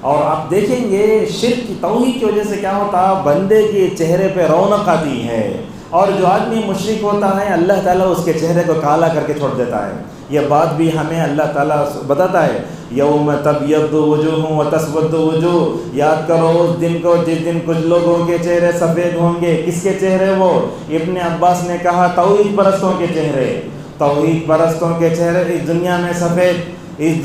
اور آپ دیکھیں گے شرک کی توحید کی وجہ سے کیا ہوتا، بندے کے چہرے پہ رونق آتی ہے، اور جو آدمی مشرک ہوتا ہے اللہ تعالیٰ اس کے چہرے کو کالا کر کے چھوڑ دیتا ہے۔ یہ بات بھی ہمیں اللہ تعالیٰ بتاتا ہے یوم تبیض وجوہ وتسود وجوہ، یاد کرو اس دن کو جس دن کچھ لوگوں کے چہرے سفید ہوں گے۔ کس کے چہرے؟ وہ ابن عباس نے کہا توحید پرستوں کے چہرے، توحید پرستوں کے چہرے اس دنیا میں سفید، اس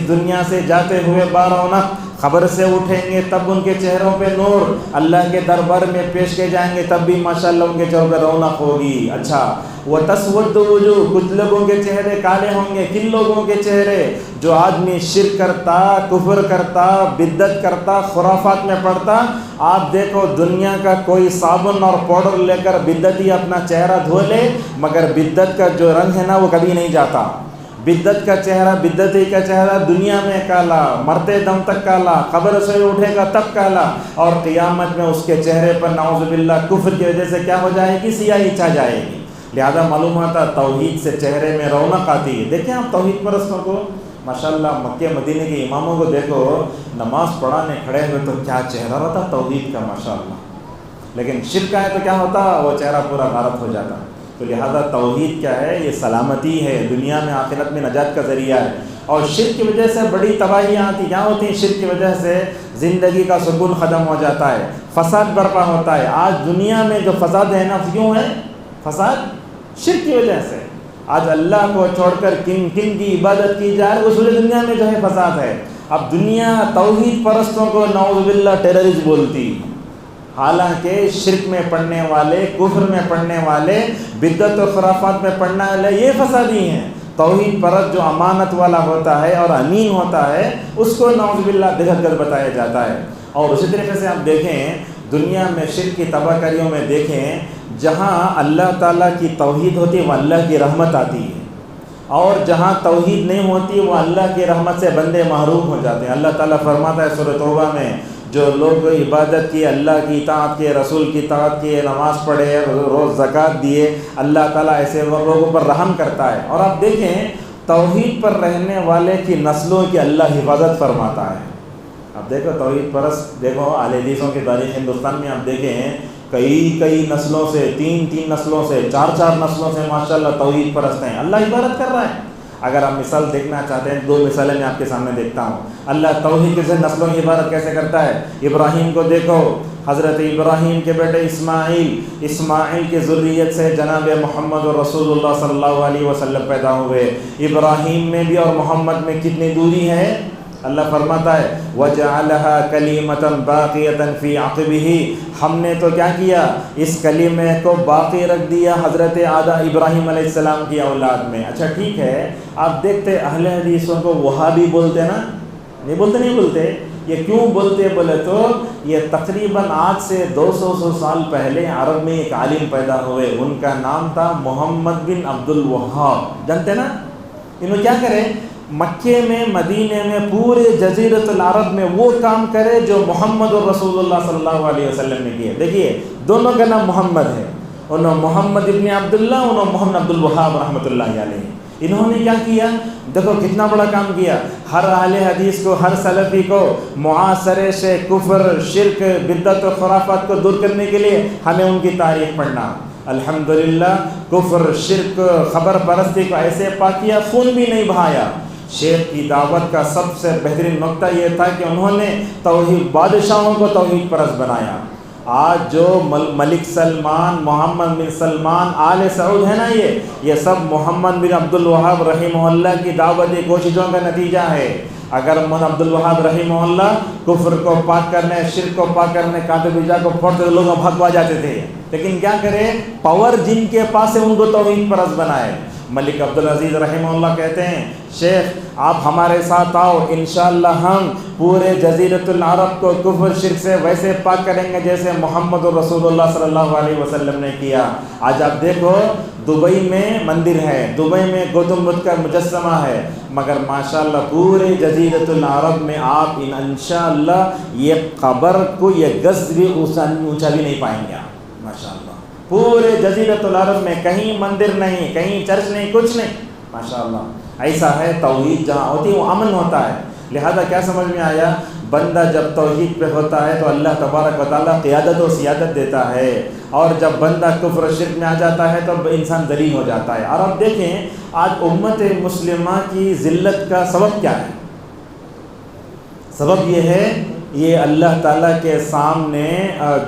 دنیا سے جاتے ہوئے بارونق، خبر سے اٹھیں گے تب ان کے چہروں پہ نور، اللہ کے دربار میں پیش کے جائیں گے تب بھی ماشاءاللہ ان کے چہروں پہ رونق ہوگی۔ اچھا وتسود وجوہ، کچھ لوگوں کے چہرے کالے ہوں گے۔ کن لوگوں کے چہرے؟ جو آدمی شرک کرتا، کفر کرتا، بدعت کرتا، خرافات میں پڑتا۔ آپ دیکھو دنیا کا کوئی صابن اور پاؤڈر لے کر بدعتی اپنا چہرہ دھو لے، مگر بدعت کا جو رنگ ہے نا وہ کبھی نہیں جاتا۔ بدعت کا چہرہ، بدعتی کا چہرہ دنیا میں کالا، مرتے دم تک کالا، قبر سے اٹھے گا تب کالا، اور قیامت میں اس کے چہرے پر نعوذ باللہ کفر کی وجہ سے کیا ہو جائے گی؟ سیاہی چھا جائے گی۔ لہذا معلوم ہوتا توحید سے چہرے میں رونق آتی ہے۔ دیکھیں آپ توحید پرستوں کو ماشاءاللہ، مکے مدینے کے اماموں کو دیکھو، نماز پڑھانے کھڑے ہوئے تو کیا چہرہ ہوتا توحید کا ماشاءاللہ، لیکن شرک ہے تو کیا ہوتا؟ وہ چہرہ پورا غارت ہو جاتا۔ تو لہذا توحید کیا ہے؟ یہ سلامتی ہے، دنیا میں آخرت میں نجات کا ذریعہ ہے۔ اور شرک کی وجہ سے بڑی تباہیاں آتی کیا ہوتی ہیں؟ شرک کی وجہ سے زندگی کا سکون ختم ہو جاتا ہے، فساد برپا ہوتا ہے۔ آج دنیا میں جو فساد ہے نا، کیوں ہے فساد؟ شرک کی وجہ سے۔ آج اللہ کو چھوڑ کر کن کی عبادت کی جائے، اس وجہ دنیا میں جو ہے فساد ہے۔ اب دنیا توحید پرستوں کو نعوذ باللہ ٹیررسٹ بولتی، حالانکہ شرک میں پڑھنے والے، کفر میں پڑھنے والے، بدعت و خرافات میں پڑھنے والے یہ فسادی ہیں۔ توحید پرست جو امانت والا ہوتا ہے اور امین ہوتا ہے اس کو نعوذ باللہ دہشت گرد بتایا جاتا ہے۔ اور اسی طریقے سے آپ دیکھیں دنیا میں شرک کی تباہ کاریوں میں دیکھیں، جہاں اللہ تعالیٰ کی توحید ہوتی ہے وہ اللہ کی رحمت آتی ہے، اور جہاں توحید نہیں ہوتی وہ اللہ کی رحمت سے بندے محروم ہو جاتے ہیں۔ اللہ تعالیٰ فرماتا ہے سورۃ توبہ میں، جو لوگ عبادت کیے، اللہ کی اطاعت کیے، رسول کی اطاعت کیے، نماز پڑھے، روز زکوٰۃ دیے، اللہ تعالیٰ ایسے لوگوں پر رحم کرتا ہے۔ اور آپ دیکھیں توحید پر رہنے والے کی نسلوں کی اللہ حفاظت فرماتا ہے۔ اب دیکھو توحید پرست، دیکھو اہل حدیثوں کی تاریخ ہندوستان میں آپ دیکھیں کئی نسلوں سے، تین نسلوں سے، چار نسلوں سے ماشاءاللہ توحید پرست ہیں، اللہ عبادت کر رہا ہے۔ اگر آپ مثال دیکھنا چاہتے ہیں، دو مثالیں میں آپ کے سامنے دیکھتا ہوں۔ اللہ توحید کے نسلوں کی عبادت کیسے کرتا ہے؟ ابراہیم کو دیکھو، حضرت ابراہیم کے بیٹے اسماعیل کی ذریت سے جناب محمد رسول اللہ صلی اللہ علیہ وسلم پیدا ہوئے۔ ابراہیم میں بھی اور محمد میں کتنی دوری ہے؟ اللہ فرماتا ہے وَجَعَلَهَا كَلِمَةً بَاقِيَةً فِي عَقِبِهِ، ہم نے تو کیا کیا؟ اس کلمے کو باقی رکھ دیا حضرت ابراہیم علیہ السلام کی اولاد میں۔ اچھا ٹھیک ہے، آپ دیکھتے اہل حدیثوں کو وہابی بولتے نا، نہیں بولتے، یہ کیوں بولتے بولے تو یہ تقریباً آج سے 200 سال پہلے عرب میں ایک عالم پیدا ہوئے، ان کا نام تھا محمد بن عبد الوہاب، جانتے نا؟ انہوں کیا کرے؟ مکے میں، مدینے میں، پورے جزیرۃ العرب میں وہ کام کرے جو محمد رسول اللہ صلی اللہ علیہ وسلم نے کیے۔ دیکھیے دونوں کا نام محمد ہے، انہوں محمد ابن عبداللہ، انہوں محمد عبد الوہاب رحمۃ اللہ علیہ۔ انہوں نے کیا کیا؟ دیکھو کتنا بڑا کام کیا۔ ہر اہل حدیث کو، ہر سلفی کو معاصرے سے کفر، شرک، بدعت و خرافات کو دور کرنے کے لیے ہمیں ان کی تاریخ پڑھنا۔ الحمدللہ کفر، شرک، خبر پرستی کو ایسے پاکیا، خون بھی نہیں بہایا۔ شیخ کی دعوت کا سب سے بہترین نقطہ یہ تھا کہ انہوں نے توحید، بادشاہوں کو توحید پرست بنایا، آج جو ملک سلمان، محمد بن سلمان، آل سعود ہے نا، یہ سب محمد بن عبد الوہاب رحمہ اللہ کی دعوتی کوششوں کا نتیجہ ہے۔ اگر محمد عبد الوہاب رحمہ اللہ کفر کو پاک کرنے، شرک کو پاک کرنے کانٹے بیجا کو پھوڑتے تو لوگ بھگوا جاتے تھے، لیکن کیا کرے، پاور جن کے پاس ہے ان کو توحید پرست بنائے۔ ملک عبدالعزیز رحمہ اللہ کہتے ہیں شیخ آپ ہمارے ساتھ آؤ، انشاءاللہ ہم پورے جزیرۃ العرب کو کفر شرک سے ویسے پاک کریں گے جیسے محمد رسول اللہ صلی اللہ علیہ وسلم نے کیا۔ آج آپ دیکھو دبئی میں مندر ہے، دبئی میں گوتم بدھ کا مجسمہ ہے، مگر ماشاءاللہ پورے جزیرۃ العرب میں آپ انشاءاللہ یہ قبر کو یہ گز بھی اونچا بھی نہیں پائیں گے آپ، ماشاءاللہ پورے جزیرۃ العرب میں کہیں مندر نہیں، کہیں چرچ نہیں، کچھ نہیں، ماشاءاللہ۔ ایسا ہے توحید جہاں ہوتی ہے وہ امن ہوتا ہے۔ لہذا کیا سمجھ میں آیا، بندہ جب توحید پہ ہوتا ہے تو اللہ تبارک و تعالیٰ قیادت و سیادت دیتا ہے، اور جب بندہ کفر و شرک میں آ جاتا ہے تو انسان ذلیل ہو جاتا ہے۔ اور اب دیکھیں آج امت مسلمہ کی ذلت کا سبب کیا ہے؟ سبب یہ ہے، یہ اللہ تعالیٰ کے سامنے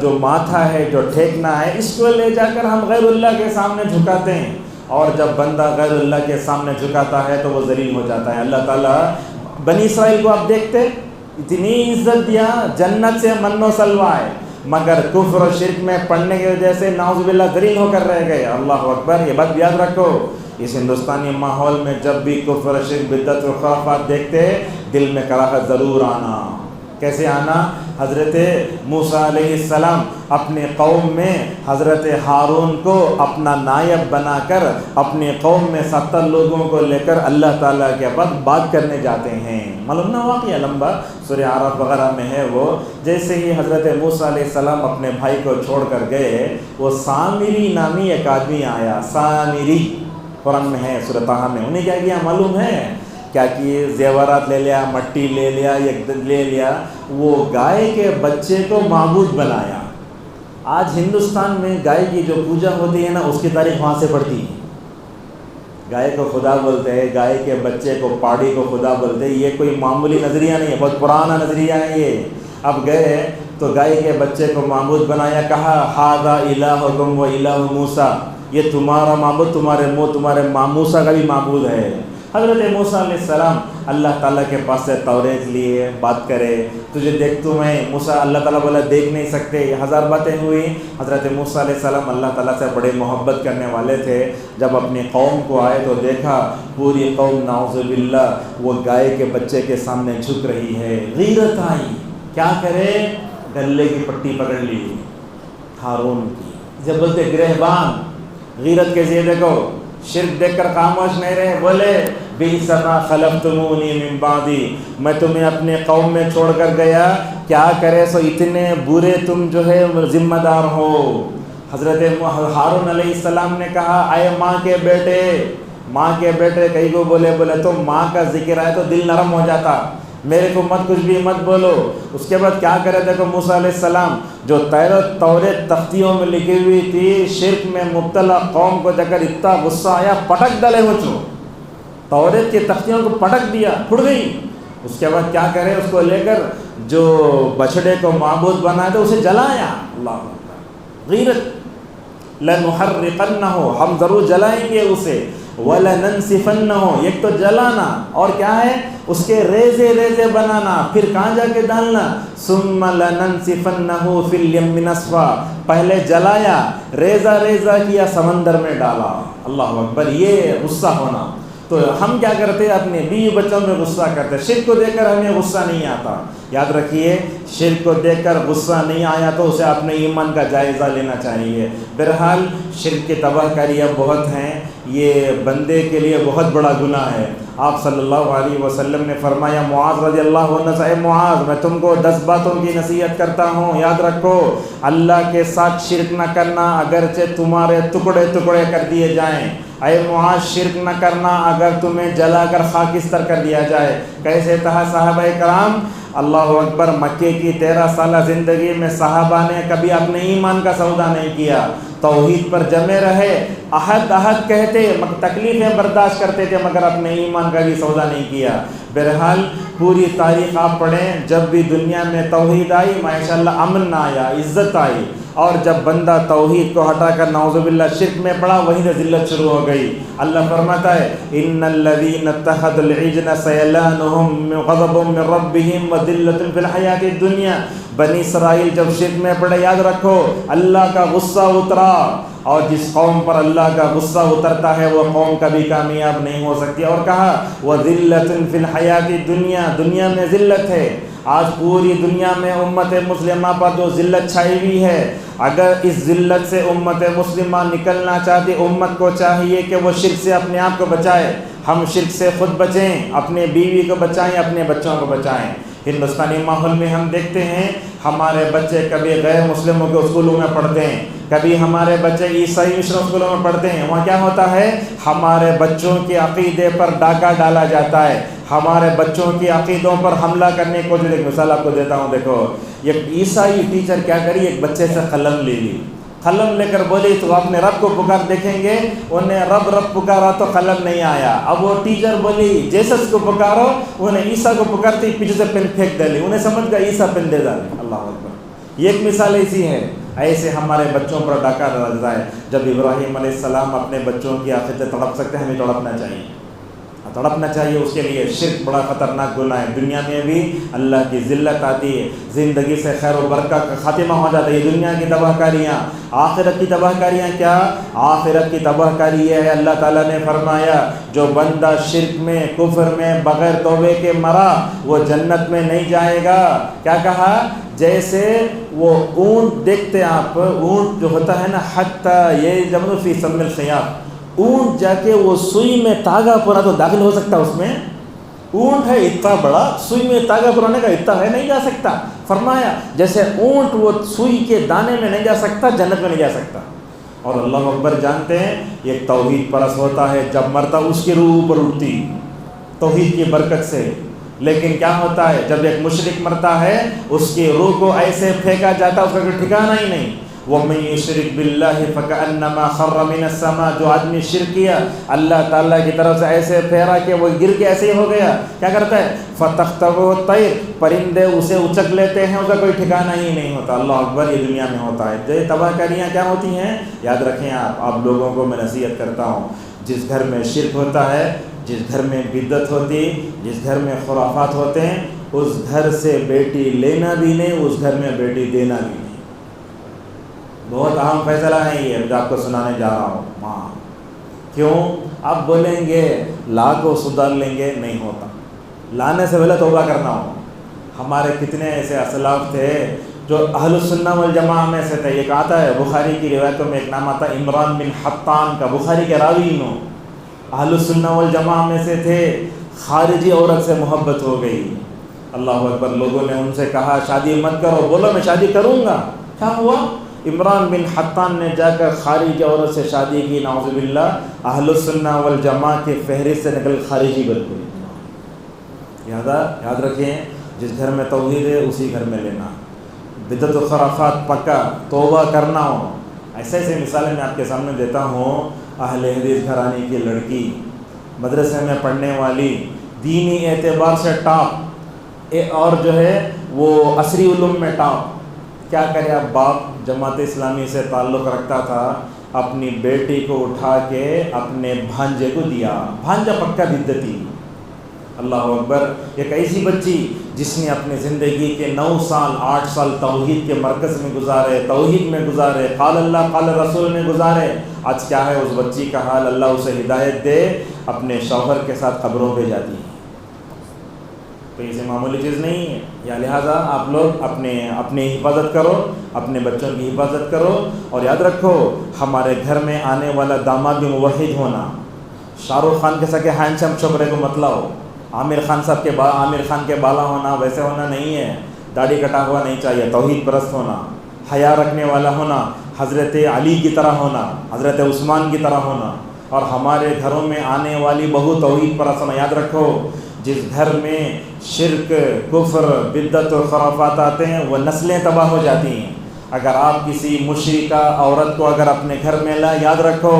جو ماتھا ہے، جو ٹھیکنا ہے، اس کو لے جا کر ہم غیر اللہ کے سامنے جھکاتے ہیں، اور جب بندہ غیر اللہ کے سامنے جھکاتا ہے تو وہ ذلیل ہو جاتا ہے۔ اللہ تعالیٰ بنی اسرائیل کو آپ دیکھتے اتنی عزت دیا، جنت سے من و سلوہ ہے، مگر کفر و شرک میں پڑنے کی وجہ سے نعوذ باللہ ذلیل ہو کر رہ گئے۔ اللہ اکبر، یہ بات یاد رکھو، اس ہندوستانی ماحول میں جب بھی کفر و شرک، بدعت و خرافات دیکھتے دل میں کراہت ضرور آنا۔ کیسے آنا؟ حضرت موسیٰ علیہ السلام اپنے قوم میں حضرت ہارون کو اپنا نائب بنا کر اپنی قوم میں 70 لوگوں کو لے کر اللہ تعالیٰ کے پاس بات کرنے جاتے ہیں۔ معلوم نہ واقعہ لمبا سورہ اعراف وغیرہ میں ہے وہ، جیسے ہی حضرت موسیٰ علیہ السلام اپنے بھائی کو چھوڑ کر گئے، وہ سامری نامی ایک آدمی آیا، سامری قرآن میں ہے، سورہ طٰہٰ میں۔ انہیں کیا کیا معلوم ہے؟ کیا کیے؟ زیورات لے لیا، مٹی لے لیا، لے لیا، وہ گائے کے بچے کو معبود بنایا۔ آج ہندوستان میں گائے کی جو پوجا ہوتی ہے نا، اس کی تاریخ وہاں سے پڑتی ہے۔ گائے کو خدا بولتے ہیں، گائے کے بچے کو، پاڑی کو خدا بولتے ہیں۔ یہ کوئی معمولی نظریہ نہیں ہے، بہت پرانا نظریہ ہے یہ۔ اب گئے تو گائے کے بچے کو معبود بنایا، کہا ھذا الہکم و الہ موسیٰ، یہ تمہارا معبود، تمہارے موسیٰ کا بھی معبود ہے۔ حضرت موسیٰ علیہ السلام اللہ تعالیٰ کے پاس سے توریت لیے، بات کرے، تجھے دیکھتوں میں موسیٰ، اللہ تعالیٰ بولا دیکھ نہیں سکتے، یہ 1000 باتیں ہوئی۔ حضرت موسیٰ علیہ السلام اللہ تعالیٰ سے بڑے محبت کرنے والے تھے، جب اپنی قوم کو آئے تو دیکھا پوری قوم نعوذ باللہ وہ گائے کے بچے کے سامنے جھک رہی ہے، غیرت آئی، کیا کرے، گلے کی پٹی پکڑ لی ہارون کی، جب بولتے گرہبان، غیرت کے ذریعے دیکھو، شرک دیکھ کر خاموش نہیں رہے، بولے بئس ما خلفتمونی من بعدی، میں تمہیں اپنے قوم میں چھوڑ کر گیا، کیا کرے سو اتنے برے تم جو ہے ذمہ دار ہو۔ حضرت ہارون علیہ السلام نے کہا اے ماں کے بیٹے، کئی کو بولے تو ماں کا ذکر آئے تو دل نرم ہو جاتا، میرے کو مت کچھ بھی مت بولو۔ اس کے بعد کیا کرے دیکھو، موسیٰ علیہ السلام جو توریت تختیوں میں لکھی ہوئی تھی، شرک میں مبتلا قوم کو دیکھ کر اتنا غصہ آیا، پٹک ڈالے وہ توریت کی تختیوں کو پٹک دیا، پھٹ گئی۔ اس کے بعد کیا کرے، اس کو لے کر جو بچڑے کو معبود بنا تھا اسے جلایا۔ اللہ اکبر، غیرت، لَنُحَرِّقَنَّهُ، ہم ضرور جلائیں گے اسے، وَلَنَنْسِفَنَّهُ، ایک تو جلانا اور کیا ہے اس کے ریزے ریزے بنانا، پھر کہاں جا کے ڈالنا، ثُمَّ لَنَنْسِفَنَّهُ فِي الْيَمِّ نَسْفًا، پہلے جلایا، ریزہ ریزہ کیا، سمندر میں ڈالا۔ اللہ اکبر، یہ غصہ ہونا۔ تو ہم کیا کرتے ہیں، اپنے بیوی بچوں میں غصہ کرتے، شرک کو دیکھ کر ہمیں غصہ نہیں آتا۔ یاد رکھیے، شرک کو دیکھ کر غصہ نہیں آیا تو اسے اپنے ایمان کا جائزہ لینا چاہیے۔ بہرحال شرک کی تباہ کاریاں بہت ہیں، یہ بندے کے لیے بہت بڑا گناہ ہے۔ آپ صلی اللہ علیہ وسلم نے فرمایا معاذ رضی اللہ عنہ سے، اے معاذ میں تم کو 10 باتوں کی نصیحت کرتا ہوں، یاد رکھو، اللہ کے ساتھ شرک نہ کرنا اگرچہ تمہارے ٹکڑے ٹکڑے کر دیے جائیں۔ اے معاذ شرک نہ کرنا اگر تمہیں جلا کر خاکستر کر دیا جائے۔ کیسے کہا صحابہ کرام، اللہ اکبر، مکے کی 13 سالہ زندگی میں صحابہ نے کبھی اپنے ایمان کا سودا نہیں کیا، توحید پر جمے رہے، احد احد کہتے، تکلیفیں برداشت کرتے تھے، مگر اپنے ایمان کا بھی سودا نہیں کیا۔ بہرحال پوری تاریخ آپ پڑھیں، جب بھی دنیا میں توحید آئی ماشاءاللہ امن آیا، عزت آئی، اور جب بندہ توحید کو ہٹا کر نعوذ باللہ شرک میں پڑا وہیں سے ذلت شروع ہو گئی۔ اللہ فرماتا ہے ان الذین اتخذوا العجل سینالهم غضب من ربهم وذلة فی الحیاۃ الدنیا۔ بنی اسرائیل جب شرک میں پڑے یاد رکھو اللہ کا غصہ اترا، اور جس قوم پر اللہ کا غصہ اترتا ہے وہ قوم کبھی کامیاب نہیں ہو سکتی۔ اور کہا وذلة فی الحیاۃ الدنیا، دنیا میں ذلت ہے۔ آج پوری دنیا میں امت مسلمہ پر جو ذلت چھائی ہوئی ہے، اگر اس ذلت سے امت مسلمہ نکلنا چاہتی، امت کو چاہیے کہ وہ شرک سے اپنے آپ کو بچائے۔ ہم شرک سے خود بچیں، اپنے بیوی کو بچائیں، اپنے بچوں کو بچائیں۔ ہندوستانی ماحول میں ہم دیکھتے ہیں ہمارے بچے کبھی غیر مسلموں کے اسکولوں میں پڑھتے ہیں، کبھی ہمارے بچے عیسائی مشرق اسکولوں میں پڑھتے ہیں۔ وہاں کیا ہوتا ہے؟ ہمارے بچوں کے عقیدے پر ڈاکہ ڈالا جاتا ہے، ہمارے بچوں کی عقیدوں پر حملہ کرنے کو۔ جو ایک مثال آپ کو دیتا ہوں، دیکھو ایک عیسائی ٹیچر کیا کری، ایک بچے سے قلم لے لی، قلم لے کر بولی تو اپنے رب کو پکار، دیکھیں گے انہیں رب رب پکارا تو قلم نہیں آیا۔ اب وہ ٹیچر بولی جیسس کو پکارو، انہیں عیسیٰ کو پکارتی پیچھے سے پن پھینک ڈالی، انہیں سمجھ گیا عیسیٰ پن دے ڈالے۔ اللہ اکبر، یہ ایک مثال ایسی ہے۔ ایسے ہمارے بچوں پر ڈاکہ ڈالا جاتا ہے۔ جب ابراہیم علیہ السلام اپنے بچوں کی عقیدت تڑپ سکتے ہیں، ہمیں تڑپنا چاہیے، تڑپنا چاہیے اس کے لیے۔ شرک بڑا خطرناک گناہ ہے، دنیا میں بھی اللہ کی ذلت آتی ہے، زندگی سے خیر و برکت کا خاتمہ ہو جاتا ہے۔ یہ دنیا کی تباہ کاریاں، آخرت کی تباہ کاریاں کیا؟ آخرت کی تباہ کاری یہ ہے، اللہ تعالیٰ نے فرمایا جو بندہ شرک میں کفر میں بغیر توبے کے مرا وہ جنت میں نہیں جائے گا۔ کیا کہا؟ جیسے وہ اونٹ دیکھتے ہیں آپ، اونٹ جو ہوتا ہے نا، حتی یہ جمع فی سم الخیاط، اونٹ جا کے وہ سوئی میں تاگا پورا تو داخل ہو سکتا اس میں؟ اونٹ ہے اتنا بڑا، سوئی میں تاگا پرانے کا اتنا ہے، نہیں جا سکتا۔ فرمایا جیسے اونٹ وہ سوئی کے دانے میں نہیں جا سکتا، جنت میں نہیں جا سکتا۔ اور اللہ اکبر، جانتے ہیں ایک توحید پرست ہوتا ہے، جب مرتا اس کی روح اوپر اٹھتی توحید کی برکت سے۔ لیکن کیا ہوتا ہے جب ایک مشرک مرتا ہے اس کی روح کو ایسے پھینکا جاتا ہے، اس کا کوئی ٹھکانہ ہی نہیں۔ وَمَن يُشْرِكْ بِاللَّهِ فَكَأَنَّمَا خَرَّ مِنَ السَّمَاءِ، جو آدمی شرک کیا اللہ تعالیٰ کی طرف سے ایسے پھیرا کہ وہ گر کے ایسے ہی ہو گیا، کیا کرتا ہے؟ فَتَخْطَفُهُ الطَّيْرُ، پرندے اسے اچک لیتے ہیں، اس کا کوئی ٹھکانہ ہی نہیں ہوتا۔ اللہ اکبر، یہ دنیا میں ہوتا ہے۔ یہ تباہ کاریاں کیا ہوتی ہیں یاد رکھیں آپ لوگوں کو میں نصیحت کرتا ہوں، جس گھر میں شرک ہوتا ہے، جس گھر میں بدعت ہوتی، جس گھر میں خرافات ہوتے ہیں، اس گھر سے بیٹی لینا بھی نہیں، اس گھر میں بیٹی دینا بھی نہیں۔ بہت اہم فیصلہ ہے یہ جو آپ کو سنانے جا رہا ہوں۔ ماں کیوں؟ آپ بولیں گے لا کو سدھار لیں گے، نہیں ہوتا، لانے سے پہلے توبہ کرنا ہو۔ ہمارے کتنے ایسے اسلاف تھے جو اہل السنہ والجماعہ میں سے تھے۔ ایک آتا ہے بخاری کی روایتوں میں، ایک نام آتا ہے عمران بن حطان کا، بخاری کے راوی ہوں، اہل السنہ والجماعہ میں سے تھے، خارجی عورت سے محبت ہو گئی۔ اللہ اکبر، لوگوں نے ان سے کہا شادی مت کرو، بولو میں شادی کروں گا۔ کیا ہوا؟ عمران بن حطان نے جا کر خارجی عورت سے شادی کی، نعوذ باللہ، اہل السنہ والجماعہ کی فہرست سے نکل خارجی بن گئی۔ یاد رکھیں، جس گھر میں توحید ہے اسی گھر میں لینا، بدعت و خرافات پکا توبہ کرنا ہو۔ ایسے ایسے مثالیں میں آپ کے سامنے دیتا ہوں۔ اہل حدیث گھرانے کی لڑکی، مدرسے میں پڑھنے والی، دینی اعتبار سے ٹاپ، اور جو ہے وہ عصری علوم میں ٹاپ، کیا کرے اب باپ جماعت اسلامی سے تعلق رکھتا تھا، اپنی بیٹی کو اٹھا کے اپنے بھانجے کو دیا، بھانجا پکا بدعتی۔ اللہ اکبر، ایک ایسی بچی جس نے اپنی زندگی کے 9 سال 8 سال توحید کے مرکز میں گزارے، توحید میں گزارے، قال اللہ قال رسول میں گزارے، آج کیا ہے اس بچی کا حال؟ اللہ اسے ہدایت دے، اپنے شوہر کے ساتھ قبروں پہ جاتی ہے۔ تو اسے معمولی چیز نہیں ہے، یا لہٰذا آپ لوگ اپنی حفاظت کرو، اپنے بچوں کی حفاظت کرو، اور یاد رکھو ہمارے گھر میں آنے والا داماد بھی موحد ہونا۔ شاہ رخ خان کے سکے ہینڈسم چھوکرے کو مت لاؤ، عامر خان کے بالا ہونا ویسے ہونا نہیں ہے، داڑھی کٹا ہوا نہیں چاہیے، توحید پرست ہونا، حیا رکھنے والا ہونا، حضرت علی کی طرح ہونا، حضرت عثمان کی طرح ہونا، اور ہمارے گھروں میں آنے والی بہو توحید پرست ہونا۔ یاد رکھو جس گھر میں شرک، کفر، بدعت اور خرافات آتے ہیں وہ نسلیں تباہ ہو جاتی ہیں۔ اگر آپ کسی مشرکہ عورت کو اگر اپنے گھر میں لائیں، یاد رکھو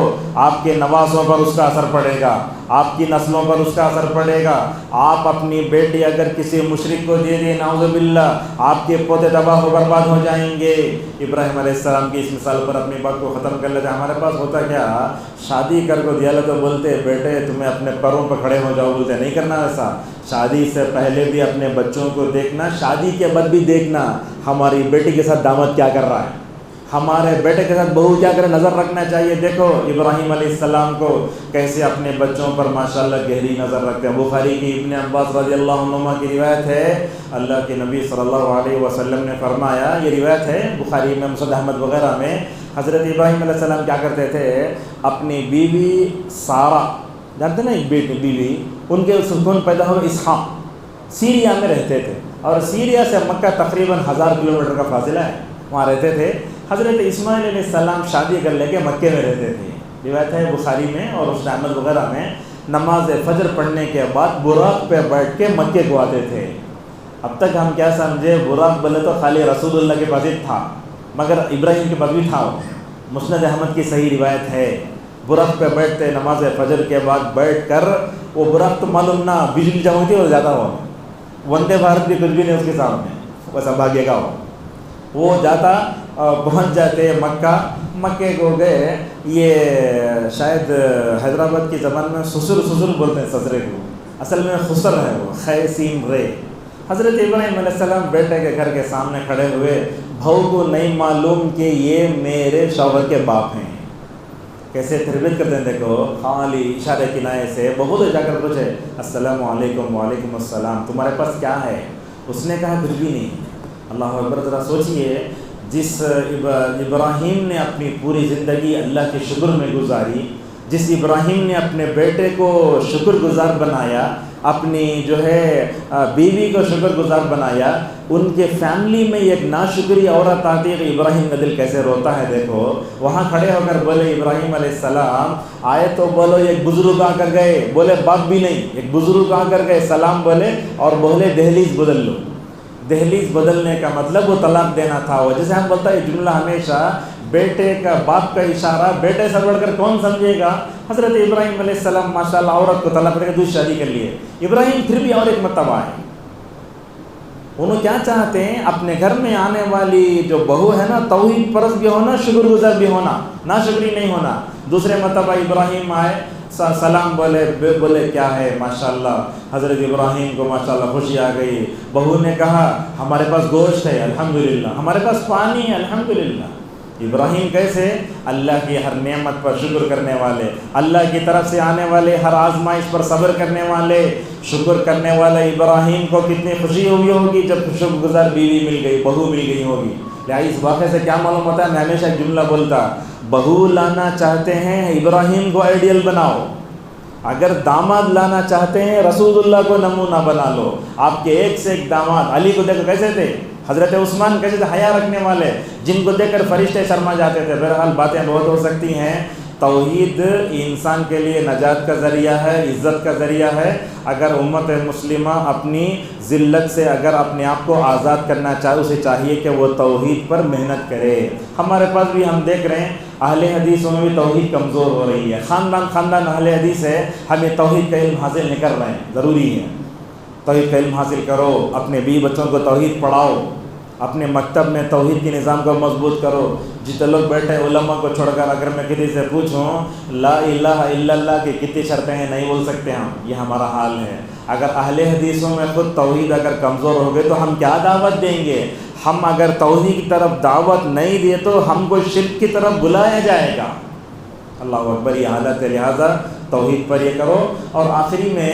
آپ کے نواسوں پر اس کا اثر پڑے گا، آپ کی نسلوں پر اس کا اثر پڑے گا۔ آپ اپنی بیٹی اگر کسی مشرک کو دے دیں نعوذ باللہ، آپ کے پوتے تباہ و برباد ہو جائیں گے۔ ابراہیم علیہ السلام کی اس مثال پر اپنی بات کو ختم کر لیتے ہیں۔ ہمارے پاس ہوتا کیا، شادی کر کو دیا تو بولتے بیٹے تمہیں اپنے پیروں پہ کھڑے ہو جاؤ، بولتے نہیں کرنا ایسا، شادی سے پہلے بھی اپنے بچوں کو دیکھنا، شادی کے بعد بھی دیکھنا ہماری بیٹی کے ساتھ داماد کیا کر رہا ہے، ہمارے بیٹے کے ساتھ بہو کیا کرے، نظر رکھنا چاہیے۔ دیکھو ابراہیم علیہ السلام کو کیسے اپنے بچوں پر ماشاءاللہ گہری نظر رکھتے ہیں۔ بخاری کی ابن عباس رضی اللہ عنہما کی روایت ہے، اللہ کے نبی صلی اللہ علیہ وسلم نے فرمایا، یہ روایت ہے بخاری میں، مسند احمد وغیرہ میں، حضرت ابراہیم علیہ السلام کیا کرتے تھے، اپنی بیوی سارہ، جانتے نا ایک بیوی، ان کے سکون پیدا ہوئے اسحاق، سیریا میں رہتے تھے، اور سیریا سے مکہ تقریباً 1000 کلومیٹر کا فاصلہ ہے، وہاں رہتے تھے۔ حضرت اسماعیل علیہ السلام شادی کر لے کے مکے میں رہتے تھے، روایت ہے بخاری میں اور مسند احمد وغیرہ میں، نماز فجر پڑھنے کے بعد براق پہ بیٹھ کے مکے کو آتے تھے۔ اب تک ہم کیا سمجھے، براق بولے تو خالی رسول اللہ کے پاس ہی تھا، مگر ابراہیم کے پاس بھی تھا۔ مسند احمد کی صحیح روایت ہے، براق پہ بیٹھتے، نماز فجر کے بعد بیٹھ کر، وہ براق تو معلوم نہ بجلی جب ہوتی ہے اور زیادہ ہو، وندے بھارت بھی کچھ بھی نہیں اس کے سامنے، ویسا بھاگے گا وہ جاتا، پہنچ جاتے مکے کو گئے۔ یہ شاید حیدرآباد کی زبان میں سسر بولتے ہیں سسرے کو، اصل میں خسر ہے وہ، خے سین رے۔ حضرت ابراہیم علیہ السلام بیٹے کے گھر کے سامنے کھڑے ہوئے، بہو کو نہیں معلوم کہ یہ میرے شوہر کے باپ ہیں، کیسے تربیت کرتے ہیں دیکھو، خالی اشارے کنائے سے بہو تو جا کر پوچھے السلام علیکم، وعلیکم السلام، تمہارے پاس کیا ہے؟ اس نے کہا کچھ بھی نہیں۔ اللہ اکبر، ذرا سوچئے، جس ابراہیم نے اپنی پوری زندگی اللہ کے شکر میں گزاری، جس ابراہیم نے اپنے بیٹے کو شکر گزار بنایا، اپنی جو ہے بیوی کو شکر گزار بنایا، ان کے فیملی میں ایک ناشکری عورت آتی ہے تو ابراہیم کا دل کیسے روتا ہے دیکھو۔ وہاں کھڑے ہو کر بولے ابراہیم علیہ السلام آئے تو بولو ایک بزرگ آ کر گئے، بولے باپ بھی نہیں، ایک بزرگ آ کر گئے، سلام بولے اور بولے دہلیز بدل لو۔ دہلیز بدلنے کا مطلب وہ طلاق دینا تھا۔ وہ جیسے ہم بولتا ہے یہ جملہ ہمیشہ بیٹے کا، باپ کا اشارہ بیٹے سے بڑھ کر کون سمجھے گا۔ حضرت ابراہیم علیہ السلام ماشاءاللہ عورت کو طلاق دے کے دوسری شادی کر لیے۔ ابراہیم پھر بھی اور ایک مرتبہ آئے، انہوں کیا چاہتے ہیں، اپنے گھر میں آنے والی جو بہو ہے نا، توحید پرست بھی ہونا، شکر گزار بھی ہونا، ناشکری نہیں ہونا۔ دوسرے مرتبہ ابراہیم آئے، سلام بولے کیا ہے، ماشاءاللہ حضرت ابراہیم کو ماشاءاللہ خوشی آ گئی۔ بہو نے کہا ہمارے پاس گوشت ہے الحمدللہ، ہمارے پاس پانی ہے الحمدللہ۔ ابراہیم کیسے، اللہ کی ہر نعمت پر شکر کرنے والے، اللہ کی طرف سے آنے والے ہر آزمائش پر صبر کرنے والے، شکر کرنے والے ابراہیم کو کتنی خوشی ہوئی ہوگی جب شکر گزار بیوی مل گئی، بہو مل گئی ہوگی۔ لہٰذا اس واقعے سے کیا معلوم ہوتا ہے، میں ہمیشہ ایک جملہ بولتا، بہو لانا چاہتے ہیں ابراہیم کو آئیڈیل بناؤ، اگر داماد لانا چاہتے ہیں رسول اللہ کو نمونہ بنا لو۔ آپ کے ایک سے ایک داماد، علی کو دیکھو کیسے تھے، حضرت عثمان کیسے تھے، حیا رکھنے والے، جن کو دیکھ کر فرشتے شرما جاتے تھے۔ بہرحال باتیں بہت ہو سکتی ہیں، توحید انسان کے لیے نجات کا ذریعہ ہے، عزت کا ذریعہ ہے۔ اگر امت مسلمہ اپنی ذلت سے اگر اپنے آپ کو آزاد کرنا چاہے، اسے چاہیے کہ وہ توحید پر محنت کرے۔ ہمارے پاس بھی ہم دیکھ رہے ہیں اہل حدیثوں میں بھی توحید کمزور ہو رہی ہے، خاندان اہل حدیث ہے، ہمیں توحید کا علم حاصل نہیں کر رہے ہیں، ضروری ہے توحید کا علم حاصل کرو، اپنے بیوی بچوں کو توحید پڑھاؤ، اپنے مکتب میں توحید کے نظام کو مضبوط کرو۔ جتنے لوگ بیٹھے علماء کو چھوڑ کر اگر میں کسی سے پوچھوں لا الہ الا اللہ کی کتنی شرطیں ہیں، نہیں بول سکتے ہم، یہ ہمارا حال ہے۔ اگر اہل حدیثوں میں خود توحید اگر کمزور ہو گئے تو ہم کیا دعوت دیں گے؟ ہم اگر توحید کی طرف دعوت نہیں دیے تو ہم کو شرک کی طرف بلایا جائے گا۔ اللہ اکبر، یہ حالت ہے، لہٰذا توحید پر یہ کرو۔ اور آخری میں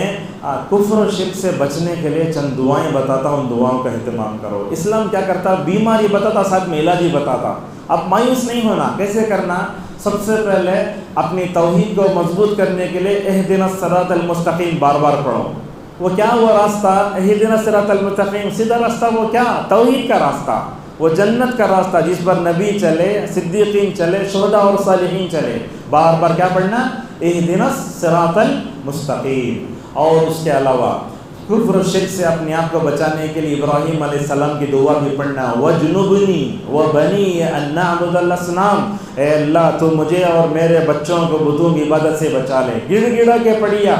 کفر و شرک سے بچنے کے لیے چند دعائیں بتاتا ہوں، ان دعاؤں کا اہتمام کرو۔ اسلام کیا کرتا، بیماری بتاتا، ساتھ میں علاج ہی بتاتا۔ اب مایوس نہیں ہونا، کیسے کرنا؟ سب سے پہلے اپنی توحید کو مضبوط کرنے کے لیے اہدنا الصراط المستقیم بار بار پڑھو۔ وہ کیا ہوا راستہ، اہدنا الصراط المستقیم، سیدھا راستہ، وہ کیا، توحید کا راستہ، وہ جنت کا راستہ جس پر نبی چلے، صدیقین چلے، شہداء اور صالحین چلے۔ بار بار کیا پڑھنا، اہدنا الصراط المستقیم۔ اور اس کے علاوہ کفر و شرک سے اپنے آپ کو بچانے کے لیے ابراہیم علیہ السلام کی دعا بھی پڑھنا، وَجْنُبْنِي وَبَنِيَّ أَن نَّعْبُدَ الْأَصْنَامَ، اے اللہ تو مجھے اور میرے بچوں کو بتوں کی عبادت سے بچا لے، گڑ گڑا کے پڑھیا۔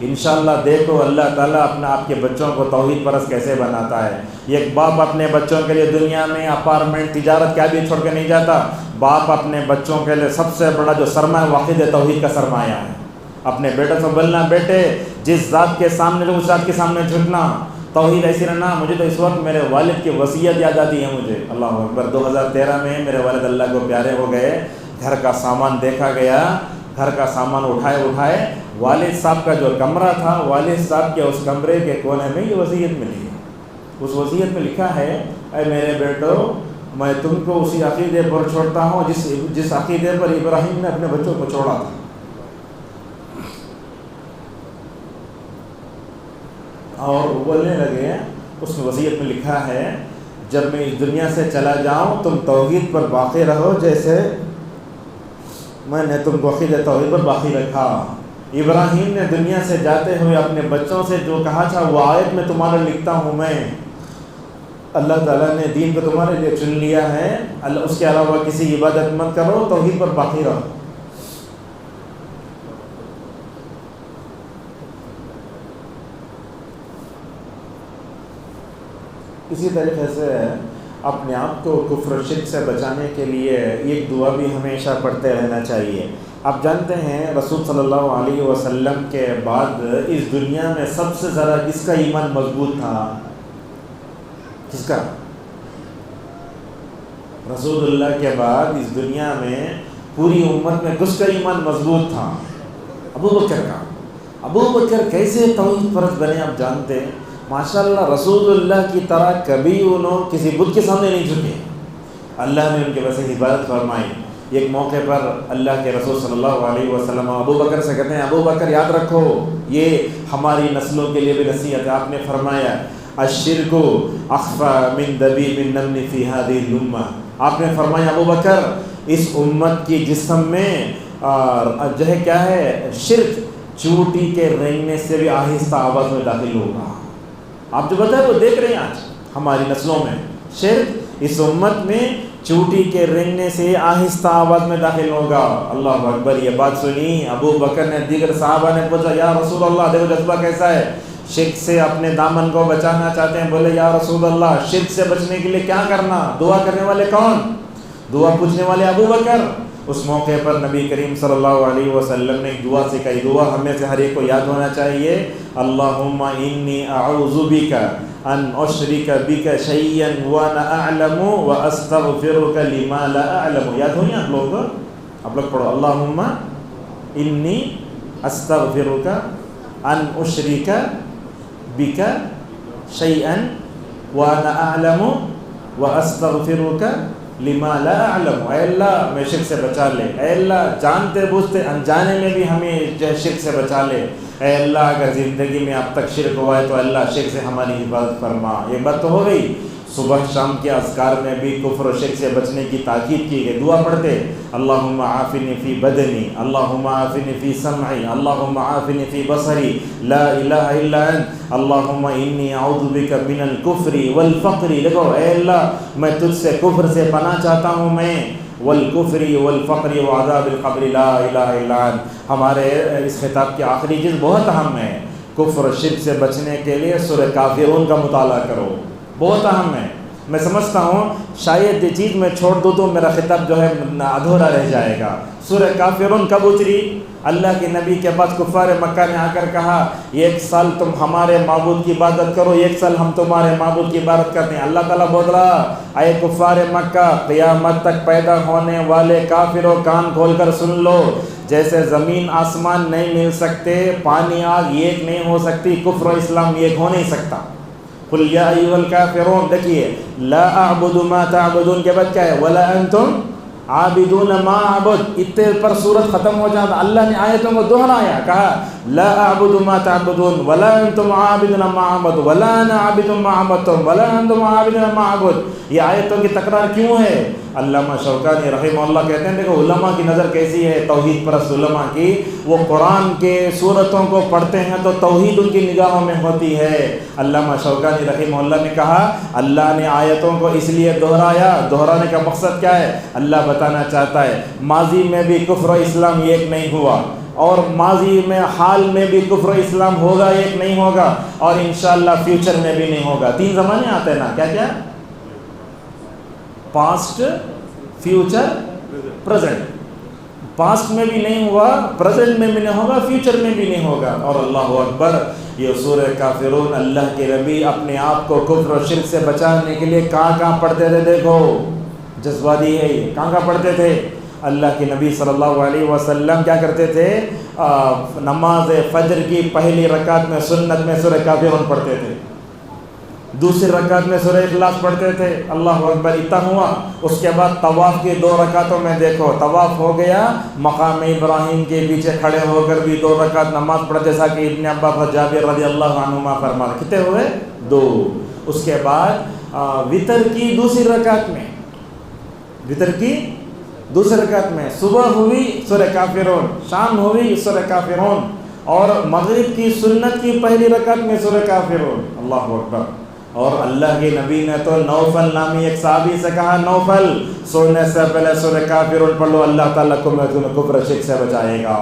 انشاءاللہ دیکھو اللہ تعالیٰ آپ کے بچوں کو توحید پرست کیسے بناتا ہے۔ ایک باپ اپنے بچوں کے لیے دنیا میں اپارٹمنٹ، تجارت کیا بھی چھوڑ کے نہیں جاتا۔ باپ اپنے بچوں کے لیے سب سے بڑا جو سرمایہ واقعہ توحید کا سرمایہ ہے۔ اپنے بیٹوں سے بولنا، بیٹے جس ذات کے سامنے اس ذات کے سامنے جھکنا، توحید ایسی رہنا۔ مجھے تو اس وقت میرے والد کی وصیت یاد آتی ہے مجھے، اللہ اکبر۔ 2013 میں میرے والد اللہ کو پیارے ہو گئے، گھر کا سامان دیکھا گیا، گھر کا سامان اٹھائے والد صاحب کا جو کمرہ تھا، والد صاحب کے اس کمرے کے کونے میں یہ وصیت ملی ہے۔ اس وصیت میں لکھا ہے، اے میرے بیٹو میں تم کو اسی عقیدے پر چھوڑتا ہوں جس عقیدے پر ابراہیم نے اپنے بچوں کو چھوڑا تھا۔ اور بولنے لگے، اس وصیت میں لکھا ہے، جب میں اس دنیا سے چلا جاؤں تم توحید پر باقی رہو جیسے میں نے تم کو عقیدہ توحید پر باقی رکھا۔ ابراہیم نے دنیا سے جاتے ہوئے اپنے بچوں سے جو کہا تھا وہ آیت میں تمہارا لکھتا ہوں میں، اللہ تعالیٰ نے دین کو تمہارے لیے چن لیا ہے، اس کے علاوہ کسی کی عبادت مت کرو، توحید پر باقی رہو۔ اسی طریقے سے اپنے آپ کو کفر و شرک سے بچانے کے لیے ایک دعا بھی ہمیشہ پڑھتے رہنا چاہیے۔ آپ جانتے ہیں رسول صلی اللہ علیہ وسلم کے بعد اس دنیا میں سب سے زیادہ کس کا ایمان مضبوط تھا؟ کس کا؟ رسول اللہ کے بعد اس دنیا میں پوری امت میں کس کا ایمان مضبوط تھا؟ ابو بکر کا۔ ابو بکر کیسے توحید پرست بنے آپ جانتے ہیں؟ ماشاءاللہ رسول اللہ کی طرح کبھی انہوں کسی بت کے سامنے نہیں جھکے، اللہ نے ان کے ویسے حفاظت فرمائی۔ ایک موقع پر اللہ کے رسول صلی اللہ علیہ وسلم ابو بکر سے کہتے ہیں، ابو بکر یاد رکھو یہ ہماری نسلوں کے لیے بھی نصیحت ہے۔ آپ نے فرمایا الشرک اخفی من دبیب النمل فی ہذہ الامہ۔ آپ نے فرمایا ابو بکر اس امت کی جسم میں جو ہے کیا ہے، شرک چوٹی کے رینگنے سے بھی آہستہ آواز میں داخل ہوگا۔ آپ جو بتائے وہ دیکھ رہے ہیں آج ہماری نسلوں میں، شرک اس امت میں چوٹی کے رنگنے سے آہستہ آواز میں داخل ہوگا۔ اللہ اکبر۔ یہ بات سنی ابو بکر نے، دیگر صحابہ نے پوچھا یا رسول اللہ دیکھو جذبہ کیسا ہے، شرک سے اپنے دامن کو بچانا چاہتے ہیں۔ بولے یا رسول اللہ شرک سے بچنے کے لیے کیا کرنا؟ دعا کرنے والے کون؟ دعا پوچھنے والے ابو بکر۔ اس موقع پر نبی کریم صلی اللہ علیہ وسلم نے ایک دعا سکھائی، دعا ہمیں سے ہر ایک کو یاد ہونا چاہیے، اللہم انی اعوذ بک ان اشرک بک شیئا وانا اعلم واستغفرک لما لا اعلم۔ یاد ہوئی آپ لوگ؟ آپ لوگ پڑھو، اللہم انی استغفرک ان اشرک بک شیئا وانا اعلم واستغفرک لما لا اعلم۔ اے اللہ میں شرک سے بچا لے، اے اللہ جانتے بوجھتے انجانے میں بھی ہمیں شرک سے بچا لے۔ اے اللہ اگر زندگی میں اب تک شرک ہوا ہے تو اللہ شرک سے ہماری حفاظت فرما۔ یہ بات تو ہو گئی۔ صبح شام کے اذکار میں بھی کفر و شرک سے بچنے کی تاکید کی گئی۔ دعا پڑھتے اللہم عافنی فی بدنی، اللہم عافنی فی سمعی، اللہم عافنی فی بصری، لا الہ الا انت، اللہم انی اعوذ بک من الکفر والفقر۔ دیکھو اے اللہ میں تجھ سے کفر سے پناہ چاہتا ہوں، میں والکفر والفقر وعذاب القبر، لا الہ الا انت۔ ہمارے اس خطاب کی آخری چیز بہت اہم ہے، کفر و شرک سے بچنے کے لیے سورہ کافرون کا مطالعہ کرو، بہت اہم ہے۔ میں سمجھتا ہوں شاید یہ چیز میں چھوڑ دوں تو میرا خطاب جو ہے ادھورا رہ جائے گا۔ سورہ کافرون کب اتری؟ اللہ کے نبی کے پاس کفار مکہ نے آ کر کہا 1 سال تم ہمارے معبود کی عبادت کرو، 1 سال ہم تمہارے معبود کی عبادت کرتے ہیں۔ اللہ تعالیٰ بول رہا اے کفار مکہ، قیامت تک پیدا ہونے والے کافروں کان کھول کر سن لو، جیسے زمین آسمان نہیں مل سکتے، پانی آگ ایک نہیں ہو سکتی، کفر و اسلام ایک ہو نہیں سکتا۔ قل یا ایھا الکافرون، دیکھیے لا اعبد ما تعبدون کے بعد کیا ہے؟ ولا انتم عابدون ما اعبد۔ اتنے پر سورت ختم ہو جاتا، اللہ نے آیتوں کو دہرایا، کہا لا اعبد ما تعبدون ولا انتم عابدون ما اعبد ولا انا عابد ما عبدتم ولا انتم عابدون ما اعبد۔ یہ آیتوں کی تکرار کیوں ہے؟ علامہ شوکانی رحمہ اللہ کہتے ہیں دیکھو علماء کی نظر کیسی ہے، توحید پرست علماء کی، وہ قرآن کے سورتوں کو پڑھتے ہیں تو توحید ان کی نگاہوں میں ہوتی ہے۔ علامہ شوکانی رحمہ اللہ نے کہا اللہ نے آیتوں کو اس لیے دہرایا، دہرانے کا مقصد کیا ہے؟ اللہ بتانا چاہتا ہے ماضی میں بھی کفر و اسلام ایک نہیں ہوا، اور ماضی میں حال میں بھی کفر و اسلام ہوگا، ایک نہیں ہوگا، اور انشاءاللہ فیوچر میں بھی نہیں ہوگا۔ 3 زمانے آتے ہیں نا، کیا کیا؟ Past, future, present. پاسٹ میں بھی نہیں ہوا، پریزنٹ میں بھی نہیں ہوگا، فیوچر میں بھی نہیں ہوگا۔ اور اللہ اکبر، یہ سورہ کافرون اللہ کے نبی اپنے آپ کو کفر و شرک سے بچانے کے لیے کہاں پڑھتے تھے؟ دیکھو جذباتی ہے یہ، کہاں پڑھتے تھے؟ اللہ کے نبی صلی اللہ علیہ وسلم کیا کرتے تھے؟ نماز فجر کی پہلی رکعت میں سنت میں سورہ کافرون پڑھتے تھے، دوسری رکعت میں سورہ اخلاص پڑھتے تھے۔ اللہ اکبر، اتنا ہوا۔ اس کے بعد طواف کی 2 رکعتوں میں دیکھو، طواف ہو گیا، مقام ابراہیم کے پیچھے کھڑے ہو کر بھی 2 رکعت نماز پڑھتے، جیسا کہ ابن عباس اور جابر رضی اللہ عنہما فرماتے۔ کتنے ہوئے؟ 2۔ اس کے بعد وتر کی دوسری رکعت میں، وتر کی دوسری رکعت میں صبح ہوئی سورہ کافرون، شام ہوئی سورہ کافرون، اور مغرب کی سنت کی پہلی رکعت میں سورہ کافرون۔ اللہ اکبر۔ اور اللہ کے نبی نے تو نوفل نامی ایک صحابی سے کہا، نوفل سونے سے پہلے سورہ کافرون پڑھ لو، اللہ تعالیٰ تمہیں کفر شرک سے بچائے گا۔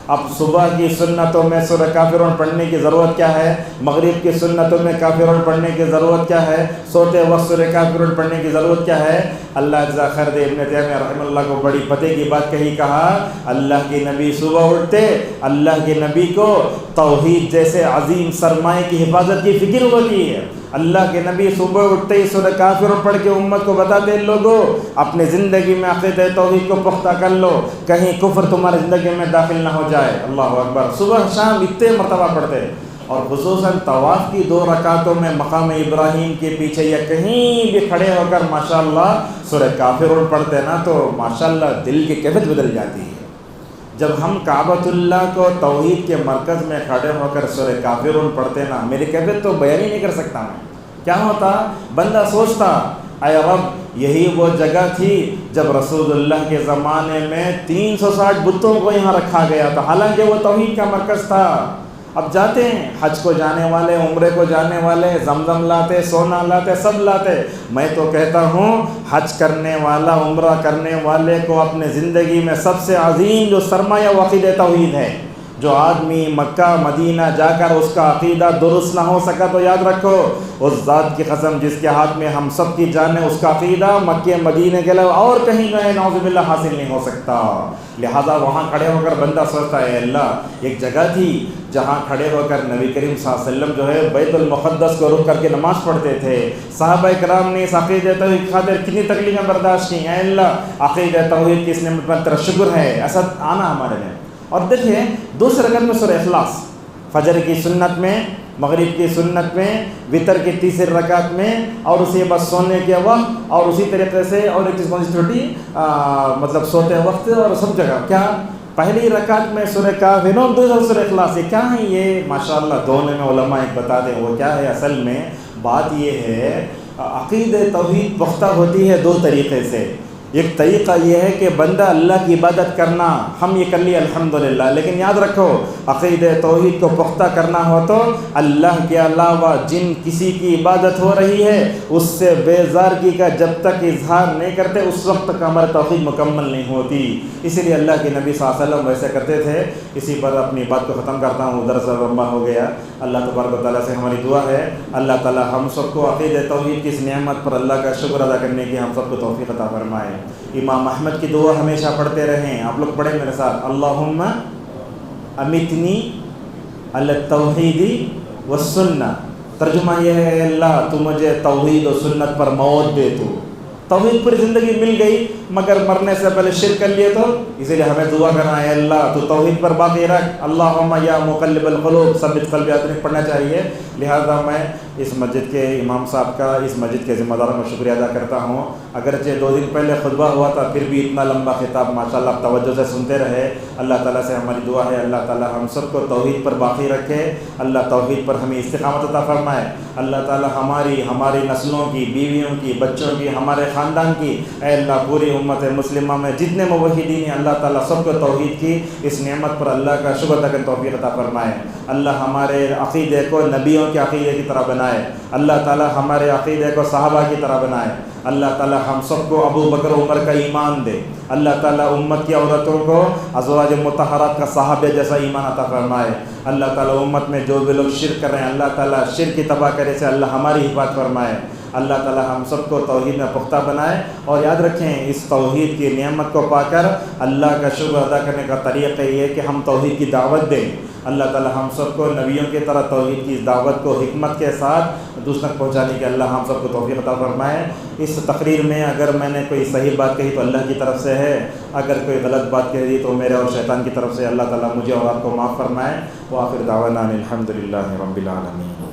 اب صبح کی سنتوں میں سورہ کافرون پڑھنے کی ضرورت کیا ہے؟ مغرب کی سنتوں میں کافرون پڑھنے کی ضرورت کیا ہے؟ سوتے وقت سورہ کافرون پڑھنے کی ضرورت کیا ہے؟ اللہ جزا خیر دے، ابن تیمیہ رحمہ اللہ کو بڑی پتے کی بات کہی، کہا اللہ کے نبی صبح اٹھتے، اللہ کے نبی کو توحید جیسے عظیم سرمایہ کی حفاظت کی فکر ہوتی ہے۔ اللہ کے نبی صبح اٹھتے ہی سورہ کافرون پڑھ کے امت کو بتاتے، لوگوں اپنے زندگی میں عقیدہ توحید کو پختہ کر لو، کہیں کفر تمہاری زندگی میں داخل نہ ہو جائے۔ اللہ اکبر، صبح شام اتنے مرتبہ پڑھتے، اور خصوصاً طواف کی 2 رکعتوں میں مقام ابراہیم کے پیچھے یا کہیں بھی کھڑے ہو کر ماشاءاللہ سورہ کافرون پڑھتے نا، تو ماشاءاللہ دل کی کیفیت بدل جاتی ہے۔ جب ہم کعبۃ اللہ کو توحید کے مرکز میں کھڑے ہو کر سورہ کافرون پڑھتے نا، میری کیفیت تو بیان ہی نہیں کر سکتا میں۔ کیا ہوتا؟ بندہ سوچتا، اے رب، یہی وہ جگہ تھی جب رسول اللہ کے زمانے میں 360 بتوں کو یہاں رکھا گیا تھا، حالانکہ وہ توحید کا مرکز تھا۔ اب جاتے ہیں حج کو جانے والے، عمرے کو جانے والے، زمزم لاتے، سونا لاتے، سب لاتے۔ میں تو کہتا ہوں حج کرنے والا، عمرہ کرنے والے کو اپنے زندگی میں سب سے عظیم جو سرمایہ وہ عقیدہ توحید ہے۔ جو آدمی مکہ مدینہ جا کر اس کا عقیدہ درست نہ ہو سکا تو یاد رکھو، اس ذات کی قسم جس کے ہاتھ میں ہم سب کی جانیں، اس کا عقیدہ مکہ مدینہ کے علاوہ اور کہیں گئے نعوذ باللہ حاصل نہیں ہو سکتا۔ لہذا وہاں کھڑے ہو کر بندہ سوچتا ہے، اللہ ایک جگہ تھی جہاں کھڑے ہو کر نبی کریم صلی اللہ علیہ وسلم جو ہے بیت المقدس کو رک کر کے نماز پڑھتے تھے۔ صحابہ کرام نے اس عقیدہ توحید کی خاطر کتنی تکلیفیں برداشت کی، اے اللہ عقیدہ توحید کی اس نعمت پر تیرا شکر ہے، ایسا آنا ہمارے میں۔ اور دیکھیں دوسرے رکعت میں سورہ اخلاص، فجر کی سنت میں، مغرب کی سنت میں، وتر کی تیسری رکعت میں، اور اسی بعد سونے کے وقت، اور اسی طریقے سے اور ایک چیز چھوٹی مطلب سوتے وقت، اور سب جگہ کیا پہلی رکعت میں سورہ کافرون، دوسری سورہ اخلاص۔ یہ کیا ہے؟ یہ ماشاءاللہ دونوں میں علماء ایک بتا دیں وہ کیا ہے۔ اصل میں بات یہ ہے، عقیدہ توحید پختہ ہوتی ہے 2 طریقے سے۔ ایک طریقہ یہ ہے کہ بندہ اللہ کی عبادت کرنا، ہم یہ کر لیے الحمدللہ، لیکن یاد رکھو عقیدہ توحید کو پختہ کرنا ہو تو اللہ کے علاوہ جن کسی کی عبادت ہو رہی ہے اس سے بیزارگی کا جب تک اظہار نہیں کرتے اس وقت تک ہماری توحید مکمل نہیں ہوتی۔ اسی لیے اللہ کے نبی صلی اللہ علیہ وسلم ویسے کرتے تھے۔ اسی پر اپنی بات کو ختم کرتا ہوں، درس لمبا ہو گیا۔ اللہ تبارک و تعالیٰ سے ہماری دعا ہے اللہ تعالیٰ ہم سب کو عقیدہ توحید کی اس نعمت پر اللہ کا شکر ادا کرنے کی ہم سب کو توفیق عطا فرمائے۔ امام احمد کی دعا ہمیشہ پڑھتے رہیں، آپ لوگ پڑھیں میرے ساتھ، اللہم امیتنی علی التوحید والسنہ۔ ترجمہ یہ ہے، اللہ تو مجھے توحید و سنت پر موت دے۔ تو توحید پوری زندگی مل گئی مگر مرنے سے پہلے شرک کر لیے، تو اسی لیے ہمیں دعا کرنا ہے، اللہ تو توحید پر باقی رکھ، اللہم یا مقلب القلوب ثبت قلبی، آدمی پڑھنا چاہیے۔ لہذا میں اس مسجد کے امام صاحب کا، اس مسجد کے ذمہ داروں کا شکریہ ادا کرتا ہوں۔ اگرچہ 2 دن پہلے خطبہ ہوا تھا، پھر بھی اتنا لمبا خطاب ماشاءاللہ آپ توجہ سے سنتے رہے۔ اللہ تعالیٰ سے ہماری دعا ہے اللہ تعالیٰ ہم سب کو توحید پر باقی رکھے، اللہ توحید پر ہمیں استقامت عطا فرمائے۔ اللہ تعالیٰ ہماری نسلوں کی، بیویوں کی، بچوں کی، ہمارے خاندان کی، اے اللہ پوری امت مسلمہ میں جتنے موحدین ہیں اللہ تعالیٰ سب کو توحید کی اس نعمت پر اللہ کا شکر ادا کرنے توفیق عطا فرمائے۔ اللہ ہمارے عقیدے کو نبیوں کے عقیدے کی طرح بنائے، اللہ تعالیٰ ہمارے عقیدے کو صحابہ کی طرح بنائے، اللہ تعالیٰ ہم سب کو ابو بکر عمر کا ایمان دے، اللہ تعالیٰ امت کی عورتوں کو ازواج مطہرات کا صحابہ جیسا ایمان عطا فرمائے، اللہ تعالیٰ امت میں جو بھی لوگ شرک کر رہے ہیں اللہ تعالیٰ شرک کی تباہ کرے سے اللہ ہماری حفاظت فرمائے، اللہ تعالیٰ ہم سب کو توحید میں پختہ بنائے۔ اور یاد رکھیں اس توحید کی نعمت کو پا کر اللہ کا شکر ادا کرنے کا طریقہ یہ ہے کہ ہم توحید کی دعوت دیں۔ اللہ تعالیٰ ہم سب کو نبیوں کی طرح توحید کی دعوت کو حکمت کے ساتھ دوسروں تک پہنچانے کے اللہ ہم سب کو توفیق عطا فرمائے۔ اس تقریر میں اگر میں نے کوئی صحیح بات کہی تو اللہ کی طرف سے ہے، اگر کوئی غلط بات کہی تو میرے اور شیطان کی طرف سے، اللہ تعالیٰ مجھے اور آپ کو معاف فرمائے۔ وآخر دعوانا الحمد للہ رب العالمین۔